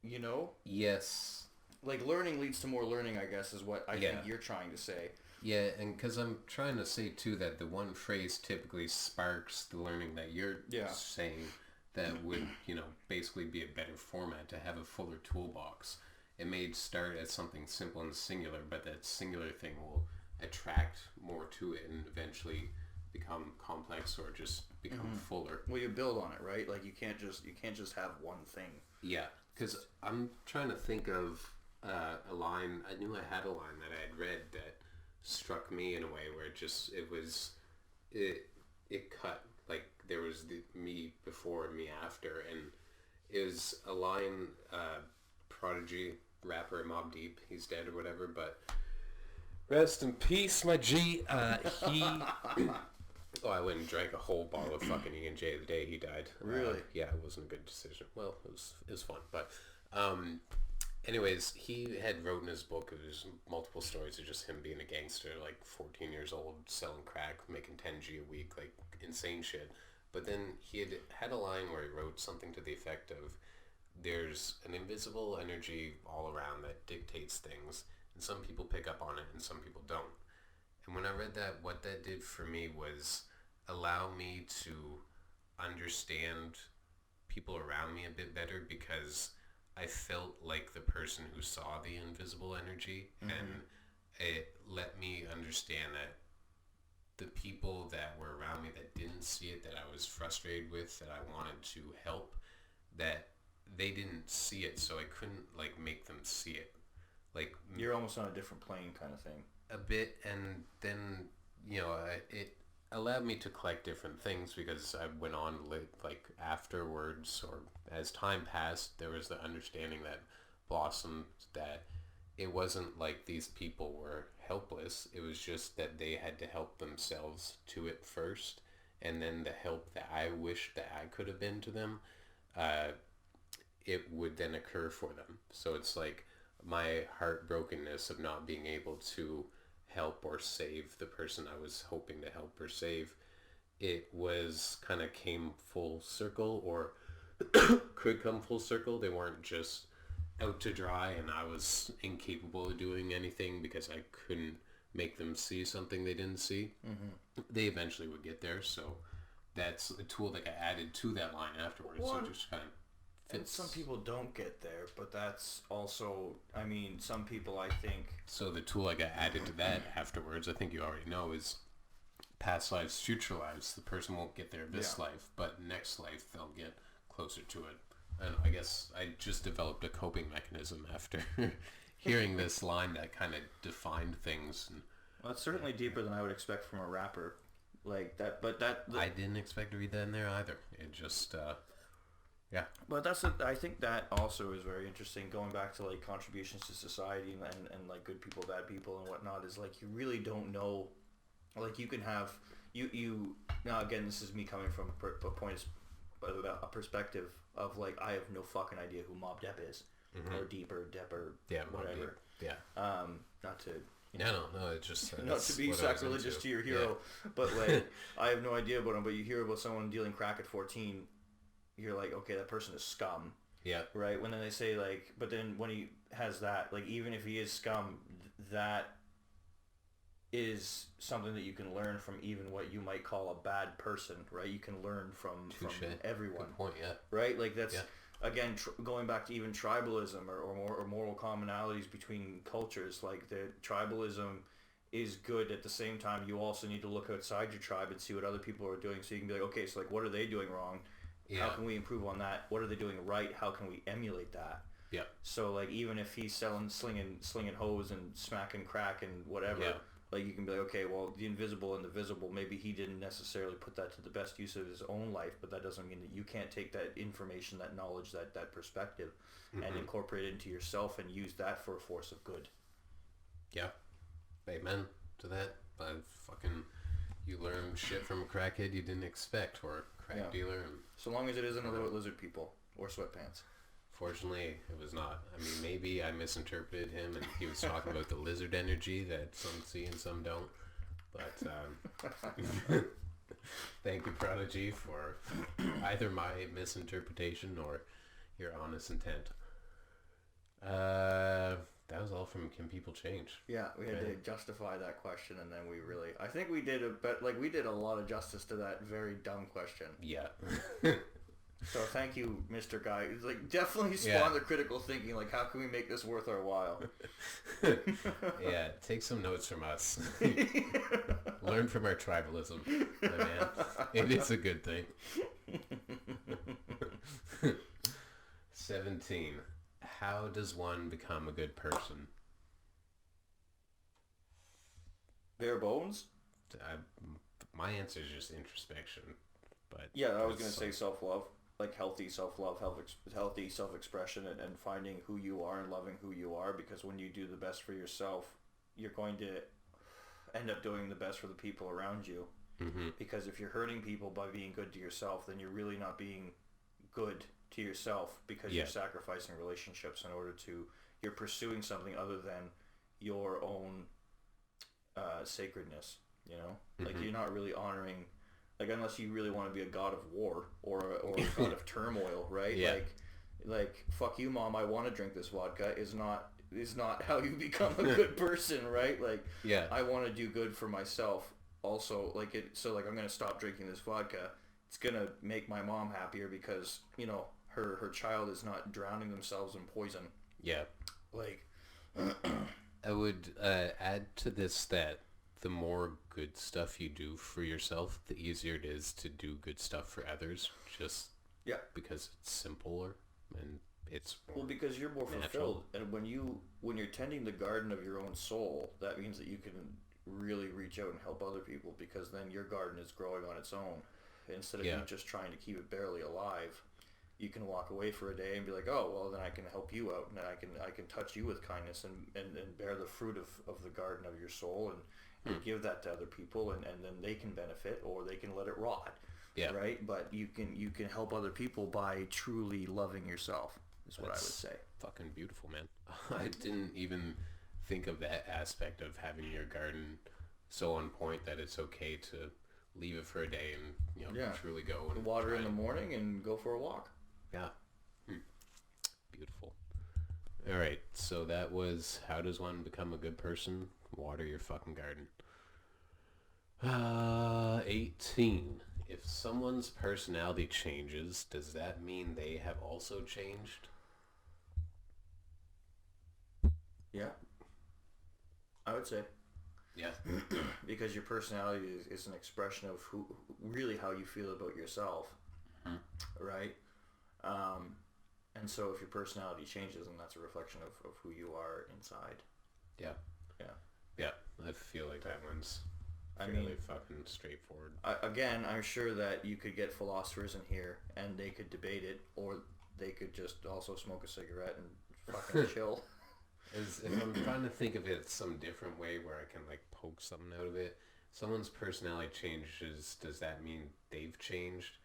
Speaker 2: You know?
Speaker 1: Yes.
Speaker 2: Like learning leads to more learning, I guess, is what I think you're trying to say.
Speaker 1: Yeah, and because I'm trying to say too that the one phrase typically sparks the learning that you're saying that would, basically be a better format to have a fuller toolbox. It may start as something simple and singular, but that singular thing will attract more to it and eventually become complex or just become fuller.
Speaker 2: Well, you build on it, right? Like you can't just have one thing.
Speaker 1: Yeah, because I'm trying to think of a line. I knew I had a line that I had read that struck me in a way where it cut. Like there was the me before and me after, and it was a line, Prodigy rapper Mobb Deep, he's dead or whatever, but rest in peace, my G. I went and drank a whole bottle of fucking E&J the day he died.
Speaker 2: Really?
Speaker 1: Yeah, it wasn't a good decision. Well, it was fun, but anyways, he had wrote in his book, it was multiple stories of just him being a gangster, like 14 years old, selling crack, making 10G a week, like insane shit. But then he had a line where he wrote something to the effect of, there's an invisible energy all around that dictates things, and some people pick up on it and some people don't. And when I read that, what that did for me was allow me to understand people around me a bit better, because I felt like the person who saw the invisible energy, and it let me understand that the people that were around me that didn't see it, that I was frustrated with, that I wanted to help, that they didn't see it, so I couldn't like make them see it. Like
Speaker 2: you're almost on a different plane kind of thing.
Speaker 1: A bit, and then it allowed me to collect different things, because I went on like afterwards, or as time passed, there was the understanding that blossomed that it wasn't like these people were helpless. It was just that they had to help themselves to it first, and then the help that I wished that I could have been to them, it would then occur for them. So it's like my heartbrokenness of not being able to help or save the person I was hoping to help or save, it was kind of came full circle, or could come full circle. They weren't just out to dry and I was incapable of doing anything because I couldn't make them see something they didn't see. They eventually would get there, so that's a tool that got added to that line afterwards. So it just kind of fits.
Speaker 2: And some people don't get there, but that's also, I mean, some people, I think.
Speaker 1: So the tool I got added to that afterwards, I think you already know, is past lives, future lives. The person won't get there this life, but next life they'll get closer to it. And I guess I just developed a coping mechanism after hearing this line that kind of defined things. And
Speaker 2: well, it's certainly deeper than I would expect from a rapper like that. But
Speaker 1: I didn't expect to read that in there either. It just, yeah.
Speaker 2: But I think that also is very interesting. Going back to like contributions to society and like good people, bad people, and whatnot, is like you really don't know. Like you can have you now again. This is me coming from a point about a perspective of like I have no fucking idea who Mobb Depp is, or Deep or Depp or whatever.
Speaker 1: Yeah.
Speaker 2: Not to.
Speaker 1: No, it's just
Speaker 2: not to be sacrilegious to your hero, but like I have no idea about him. But you hear about someone dealing crack at 14, you're like, okay, that person is scum.
Speaker 1: Yeah.
Speaker 2: Right. When then they say like, but then when he has that, like, even if he is scum, that is something that you can learn from even what you might call a bad person, right? You can learn from everyone.
Speaker 1: Good point, yeah.
Speaker 2: Right? Like that's, again, going back to even tribalism or moral commonalities between cultures. Like the tribalism is good. At the same time, you also need to look outside your tribe and see what other people are doing, so you can be like, okay, so like what are they doing wrong? Yeah. How can we improve on that? What are they doing right? How can we emulate that?
Speaker 1: Yeah.
Speaker 2: So like even if he's slinging hose and smacking crack and whatever,
Speaker 1: Yeah.
Speaker 2: like you can be like, okay, well, the invisible and the visible, maybe he didn't necessarily put that to the best use of his own life, but that doesn't mean that you can't take that information, that knowledge, that perspective, and incorporate it into yourself and use that for a force of good.
Speaker 1: Yeah. Amen to that. You learn shit from a crackhead you didn't expect, or a crack dealer. And
Speaker 2: so long as it isn't about lizard people or sweatpants.
Speaker 1: Fortunately, it was not. I mean, maybe I misinterpreted him, and he was talking about the lizard energy that some see and some don't. But thank you, Prodigy, for either my misinterpretation or your honest intent. That was all from Can People Change?
Speaker 2: Yeah, we had to justify that question, and then I think we did we did a lot of justice to that very dumb question.
Speaker 1: Yeah.
Speaker 2: So thank you, Mr. Guy. It's like definitely spawned the critical thinking, like how can we make this worth our while?
Speaker 1: Yeah, take some notes from us. Learn from our tribalism, my man. It is a good thing. 17. How does one become a good person?
Speaker 2: Bare bones?
Speaker 1: My answer is just introspection. But
Speaker 2: yeah, I was going to say self-love. Like healthy self-love, healthy self-expression, and finding who you are and loving who you are, because when you do the best for yourself, you're going to end up doing the best for the people around you.
Speaker 1: Mm-hmm.
Speaker 2: Because if you're hurting people by being good to yourself, then you're really not being good to yourself, because you're sacrificing relationships in order to, you're pursuing something other than your own sacredness, you know? Like you're not really honoring, like unless you really want to be a god of war or a god of turmoil, right?
Speaker 1: Yeah.
Speaker 2: Like fuck you, mom, I want to drink this vodka is not how you become a good person, right? Like I want to do good for myself also, like I'm going to stop drinking this vodka. It's going to make my mom happier because, you know, her child is not drowning themselves in poison.
Speaker 1: Yeah.
Speaker 2: Like
Speaker 1: I would add to this that the more good stuff you do for yourself, the easier it is to do good stuff for others. Just because it's simpler and it's more
Speaker 2: because you're more fulfilled, and when you're tending the garden of your own soul, that means that you can really reach out and help other people, because then your garden is growing on its own instead of you just trying to keep it barely alive. You can walk away for a day and be like, oh, well, then I can help you out, and I can touch you with kindness and bear the fruit of the garden of your soul and give that to other people, and then they can benefit, or they can let it rot. Yeah. Right? But you can help other people by truly loving yourself, is what I would say.
Speaker 1: Fucking beautiful, man. I didn't even think of that aspect of having your garden so on point that it's okay to leave it for a day and, you know, truly go and
Speaker 2: water in the morning and go for a walk.
Speaker 1: Yeah. Beautiful. All right. So that was how does one become a good person? Water your fucking garden. 18. If someone's personality changes, does that mean they have also changed?
Speaker 2: Yeah. I would say.
Speaker 1: Yeah.
Speaker 2: Because your personality is an expression of how you feel about yourself. Right? And so if your personality changes, then that's a reflection of who you are inside.
Speaker 1: Yeah. I feel like that one's fairly fucking straightforward.
Speaker 2: Again, I'm sure that you could get philosophers in here and they could debate it, or they could just also smoke a cigarette and fucking chill.
Speaker 1: If I'm trying to think of it some different way where I can like poke something out of it, someone's personality changes, does that mean they've changed?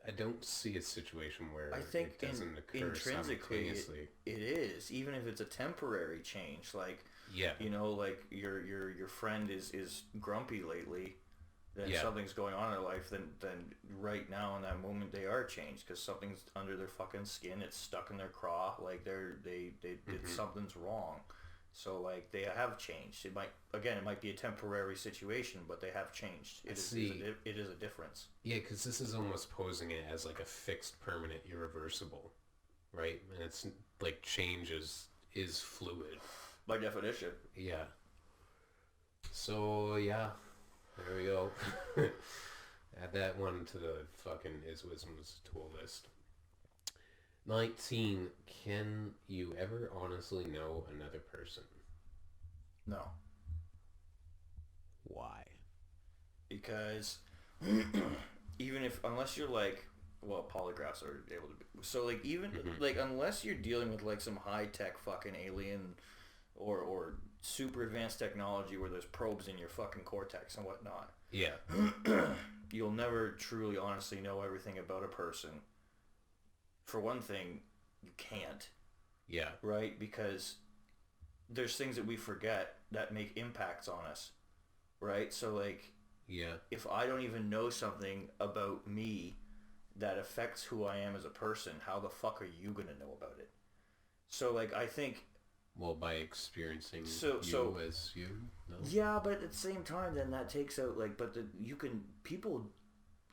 Speaker 1: I don't see a situation where
Speaker 2: I think
Speaker 1: it doesn't occur
Speaker 2: intrinsically
Speaker 1: simultaneously.
Speaker 2: It is, even if it's a temporary change. Like, you know, like your friend is grumpy lately, then something's going on in their life. Then right now in that moment they are changed because something's under their fucking skin. It's stuck in their craw. Like they something's wrong. So like they have changed. It might be a temporary situation, but they have changed. It is a difference.
Speaker 1: Yeah, because this is almost posing it as like a fixed, permanent, irreversible, right? And it's like change is fluid
Speaker 2: by definition.
Speaker 1: Yeah. So yeah, there we go. Add that one to the fucking Is Wisdom's tool list. 19. Can you ever honestly know another person?
Speaker 2: No.
Speaker 1: Why?
Speaker 2: Because unless you're like, well, polygraphs are able to be, so like even like unless you're dealing with like some high tech fucking alien or super advanced technology where there's probes in your fucking cortex and whatnot,
Speaker 1: Yeah.
Speaker 2: you'll never truly honestly know everything about a person. For one thing, you can't.
Speaker 1: Yeah.
Speaker 2: Right? Because there's things that we forget that make impacts on us. Right? So like,
Speaker 1: yeah,
Speaker 2: if I don't even know something about me that affects who I am as a person, how the fuck are you gonna know about it? So like, I think,
Speaker 1: well, by experiencing
Speaker 2: so
Speaker 1: as you, no?
Speaker 2: Yeah, but at the same time, then that takes out like, but people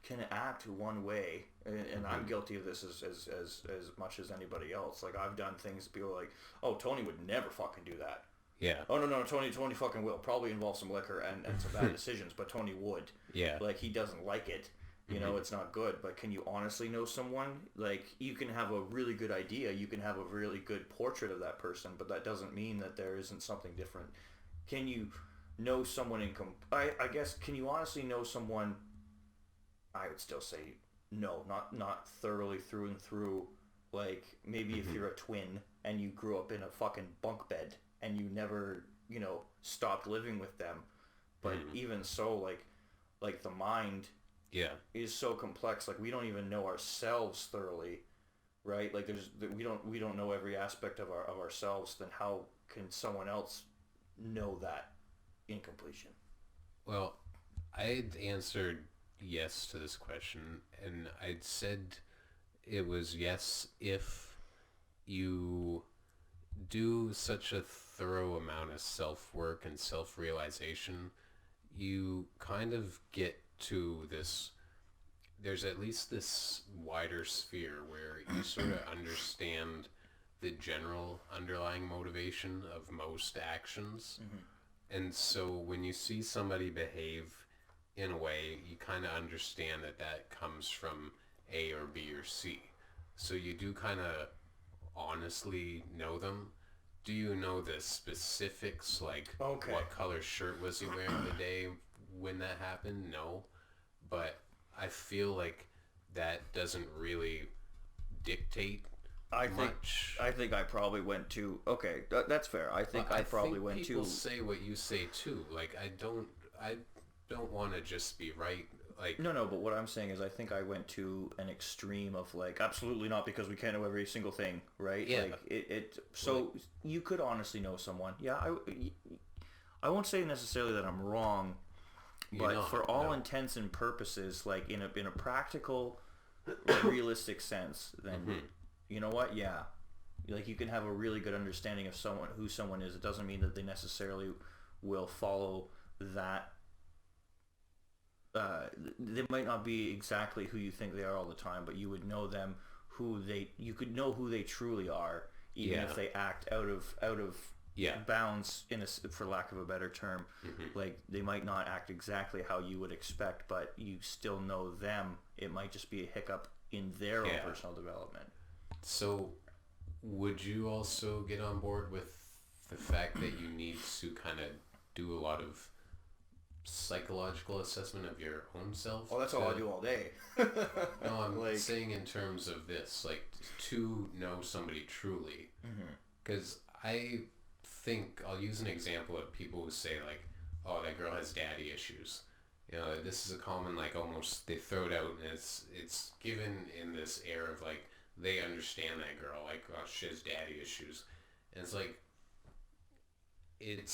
Speaker 2: can act one way, and I'm guilty of this as much as anybody else. Like, I've done things people are like, oh, Tony would never fucking do that.
Speaker 1: Yeah.
Speaker 2: Oh no, Tony fucking will. Probably involve some liquor and some bad decisions, but Tony would.
Speaker 1: Yeah.
Speaker 2: Like, he doesn't like it. You know, it's not good. But can you honestly know someone? Like, you can have a really good idea. You can have a really good portrait of that person, but that doesn't mean that there isn't something different. Can you know someone I guess, can you honestly know someone? I would still say no, not thoroughly through and through. Like, maybe if you're a twin and you grew up in a fucking bunk bed and you never, stopped living with them. But even so, like the mind is so complex. Like, we don't even know ourselves thoroughly, right? Like, we don't know every aspect of ourselves. Then how can someone else know that in completion?
Speaker 1: Well, I'd answered yes to this question, and I'd said it was yes if you do such a thorough amount of self-work and self-realization, you kind of get to this, there's at least this wider sphere where you sort of understand the general underlying motivation of most actions. And so when you see somebody behave in a way, you kind of understand that comes from A or B or C. So you do kind of honestly know them. Do you know the specifics, like what color shirt was he wearing the day when that happened? No. But I feel like that doesn't really dictate much.
Speaker 2: I think I probably went too. Okay, that's fair. I think I probably went too.
Speaker 1: People say what you say too. Like, I don't want to just be right. Like,
Speaker 2: no, but what I'm saying is I think I went to an extreme of like, absolutely not, because we can't know every single thing, right?
Speaker 1: Yeah.
Speaker 2: Like so you could honestly know someone. Yeah, I won't say necessarily that I'm wrong, but for all intents and purposes, like in a practical, realistic sense, then you know what? Yeah, like, you can have a really good understanding of who someone is. It doesn't mean that they necessarily will follow that. They might not be exactly who you think they are all the time, but you would know them, you could know who they truly are, even if they act out of bounds, for lack of a better term. Like, they might not act exactly how you would expect, but you still know them. It might just be a hiccup in their own personal development.
Speaker 1: So would you also get on board with the fact that you need to kind of do a lot of psychological assessment of your own self?
Speaker 2: Oh, that's all I do all day.
Speaker 1: No, I'm saying in terms of this, like, to know somebody truly. Because I think, I'll use an example of people who say, like, oh, that girl has daddy issues. You know, this is a common, like, almost, they throw it out, and it's given in this air of, like, they understand that girl, like, oh, she has daddy issues. And it's like, it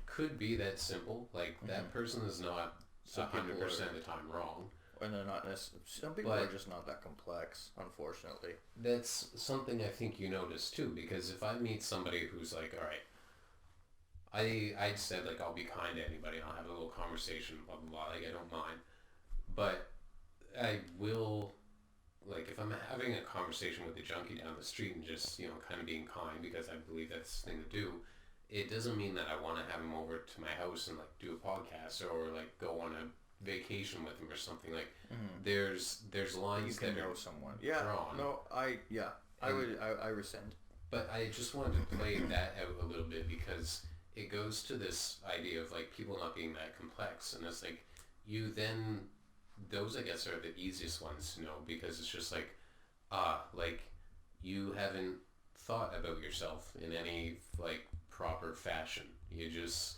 Speaker 1: could be that simple. Like, that person is not 100% of the time wrong.
Speaker 2: And they're not necessarily, some people are just not that complex, unfortunately.
Speaker 1: That's something I think you notice too, because if I meet somebody who's like, all right, I said, like, I'll be kind to anybody, I'll have a little conversation, blah blah blah, like, I don't mind, but I will, like, if I'm having a conversation with a junkie down the street and just, kind of being kind because I believe that's the thing to do, it doesn't mean that I want to have him over to my house and, like, do a podcast or, like, go on a vacation with him or something. Like, there's lines
Speaker 2: you can
Speaker 1: that
Speaker 2: know
Speaker 1: are
Speaker 2: someone.
Speaker 1: drawn.
Speaker 2: No, I rescind.
Speaker 1: But I just wanted to play that out a little bit because it goes to this idea of like people not being that complex, and it's like you then those I guess are the easiest ones to know because it's just like like you haven't thought about yourself in any like proper fashion. You just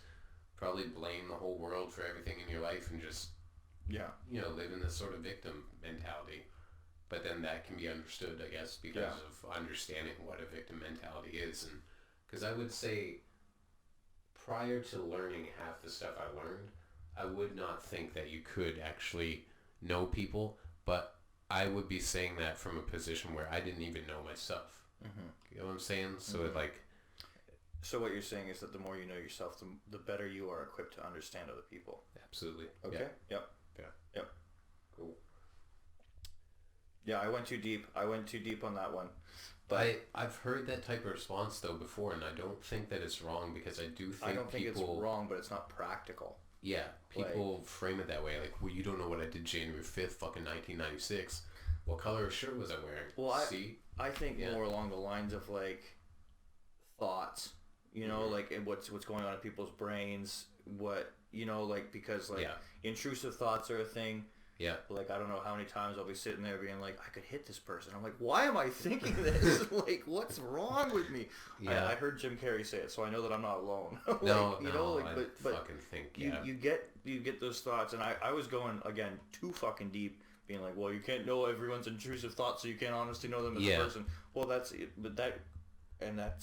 Speaker 1: probably blame the whole world for everything in your life and just live in this sort of victim mentality. But then that can be understood, I guess, because of understanding what a victim mentality is. And because I would say prior to learning half the stuff I learned, I would not think that you could actually know people, but I would be saying that from a position where I didn't even know myself. Mm-hmm. You know what I'm saying? So
Speaker 2: So what you're saying is that the more you know yourself, the better you are equipped to understand other people.
Speaker 1: Absolutely.
Speaker 2: Okay.
Speaker 1: Yeah.
Speaker 2: Yep.
Speaker 1: Cool.
Speaker 2: Yeah, I went too deep on that one. But
Speaker 1: I've heard that type of response though before, and I don't think that it's wrong because I do think
Speaker 2: I don't think it's wrong, but it's not practical.
Speaker 1: Yeah, people frame it that way. Like, well, you don't know what I did January 5th, fucking 1996. What color of shirt was I wearing?
Speaker 2: Well, I think more along the lines of like thoughts. You know, like what's going on in people's brains. What because intrusive thoughts are a thing.
Speaker 1: Yeah.
Speaker 2: Like, I don't know how many times I'll be sitting there being like, I could hit this person. I'm like, why am I thinking this? Like, what's wrong with me?
Speaker 1: Yeah.
Speaker 2: I heard Jim Carrey say it, so I know that I'm not alone.
Speaker 1: But fucking think,
Speaker 2: you get those thoughts, and I was going, again, too fucking deep, being like, well, you can't know everyone's intrusive thoughts, so you can't honestly know them as a person. Well, that's it, but that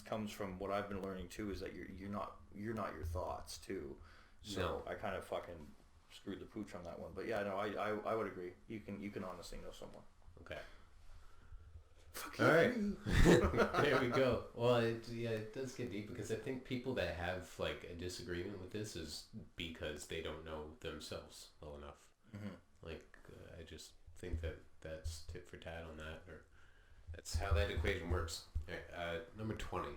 Speaker 2: comes from what I've been learning, too, is that you're not your thoughts, too. So I kind of fucking screwed the pooch on that one, but I would agree. You can honestly know someone.
Speaker 1: Okay. All right. There we go. Well, it does get deep because I think people that have like a disagreement with this is because they don't know themselves well enough. Mm-hmm. Like I just think that's tit for tat on that, or that's how that equation works. All right, number 20.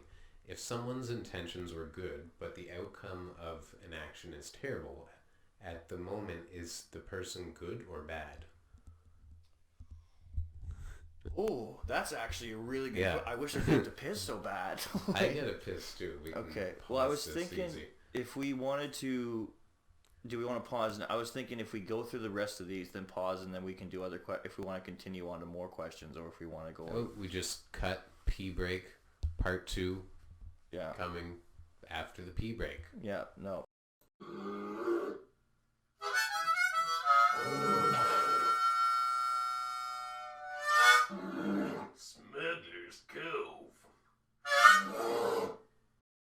Speaker 1: If someone's intentions were good, but the outcome of an action is terrible, at the moment, is the person good or bad?
Speaker 2: Oh, that's actually a really good. I wish I didn't have to piss so bad.
Speaker 1: I get a piss too.
Speaker 2: Okay. Well, I was thinking if we wanted to, do we want to pause? I was thinking if we go through the rest of these, then pause, and then we can do other if we want to continue on to more questions, or if we want to go.
Speaker 1: Oh, we just cut pee break, part 2.
Speaker 2: Yeah.
Speaker 1: Coming after the pee break.
Speaker 2: Yeah. No.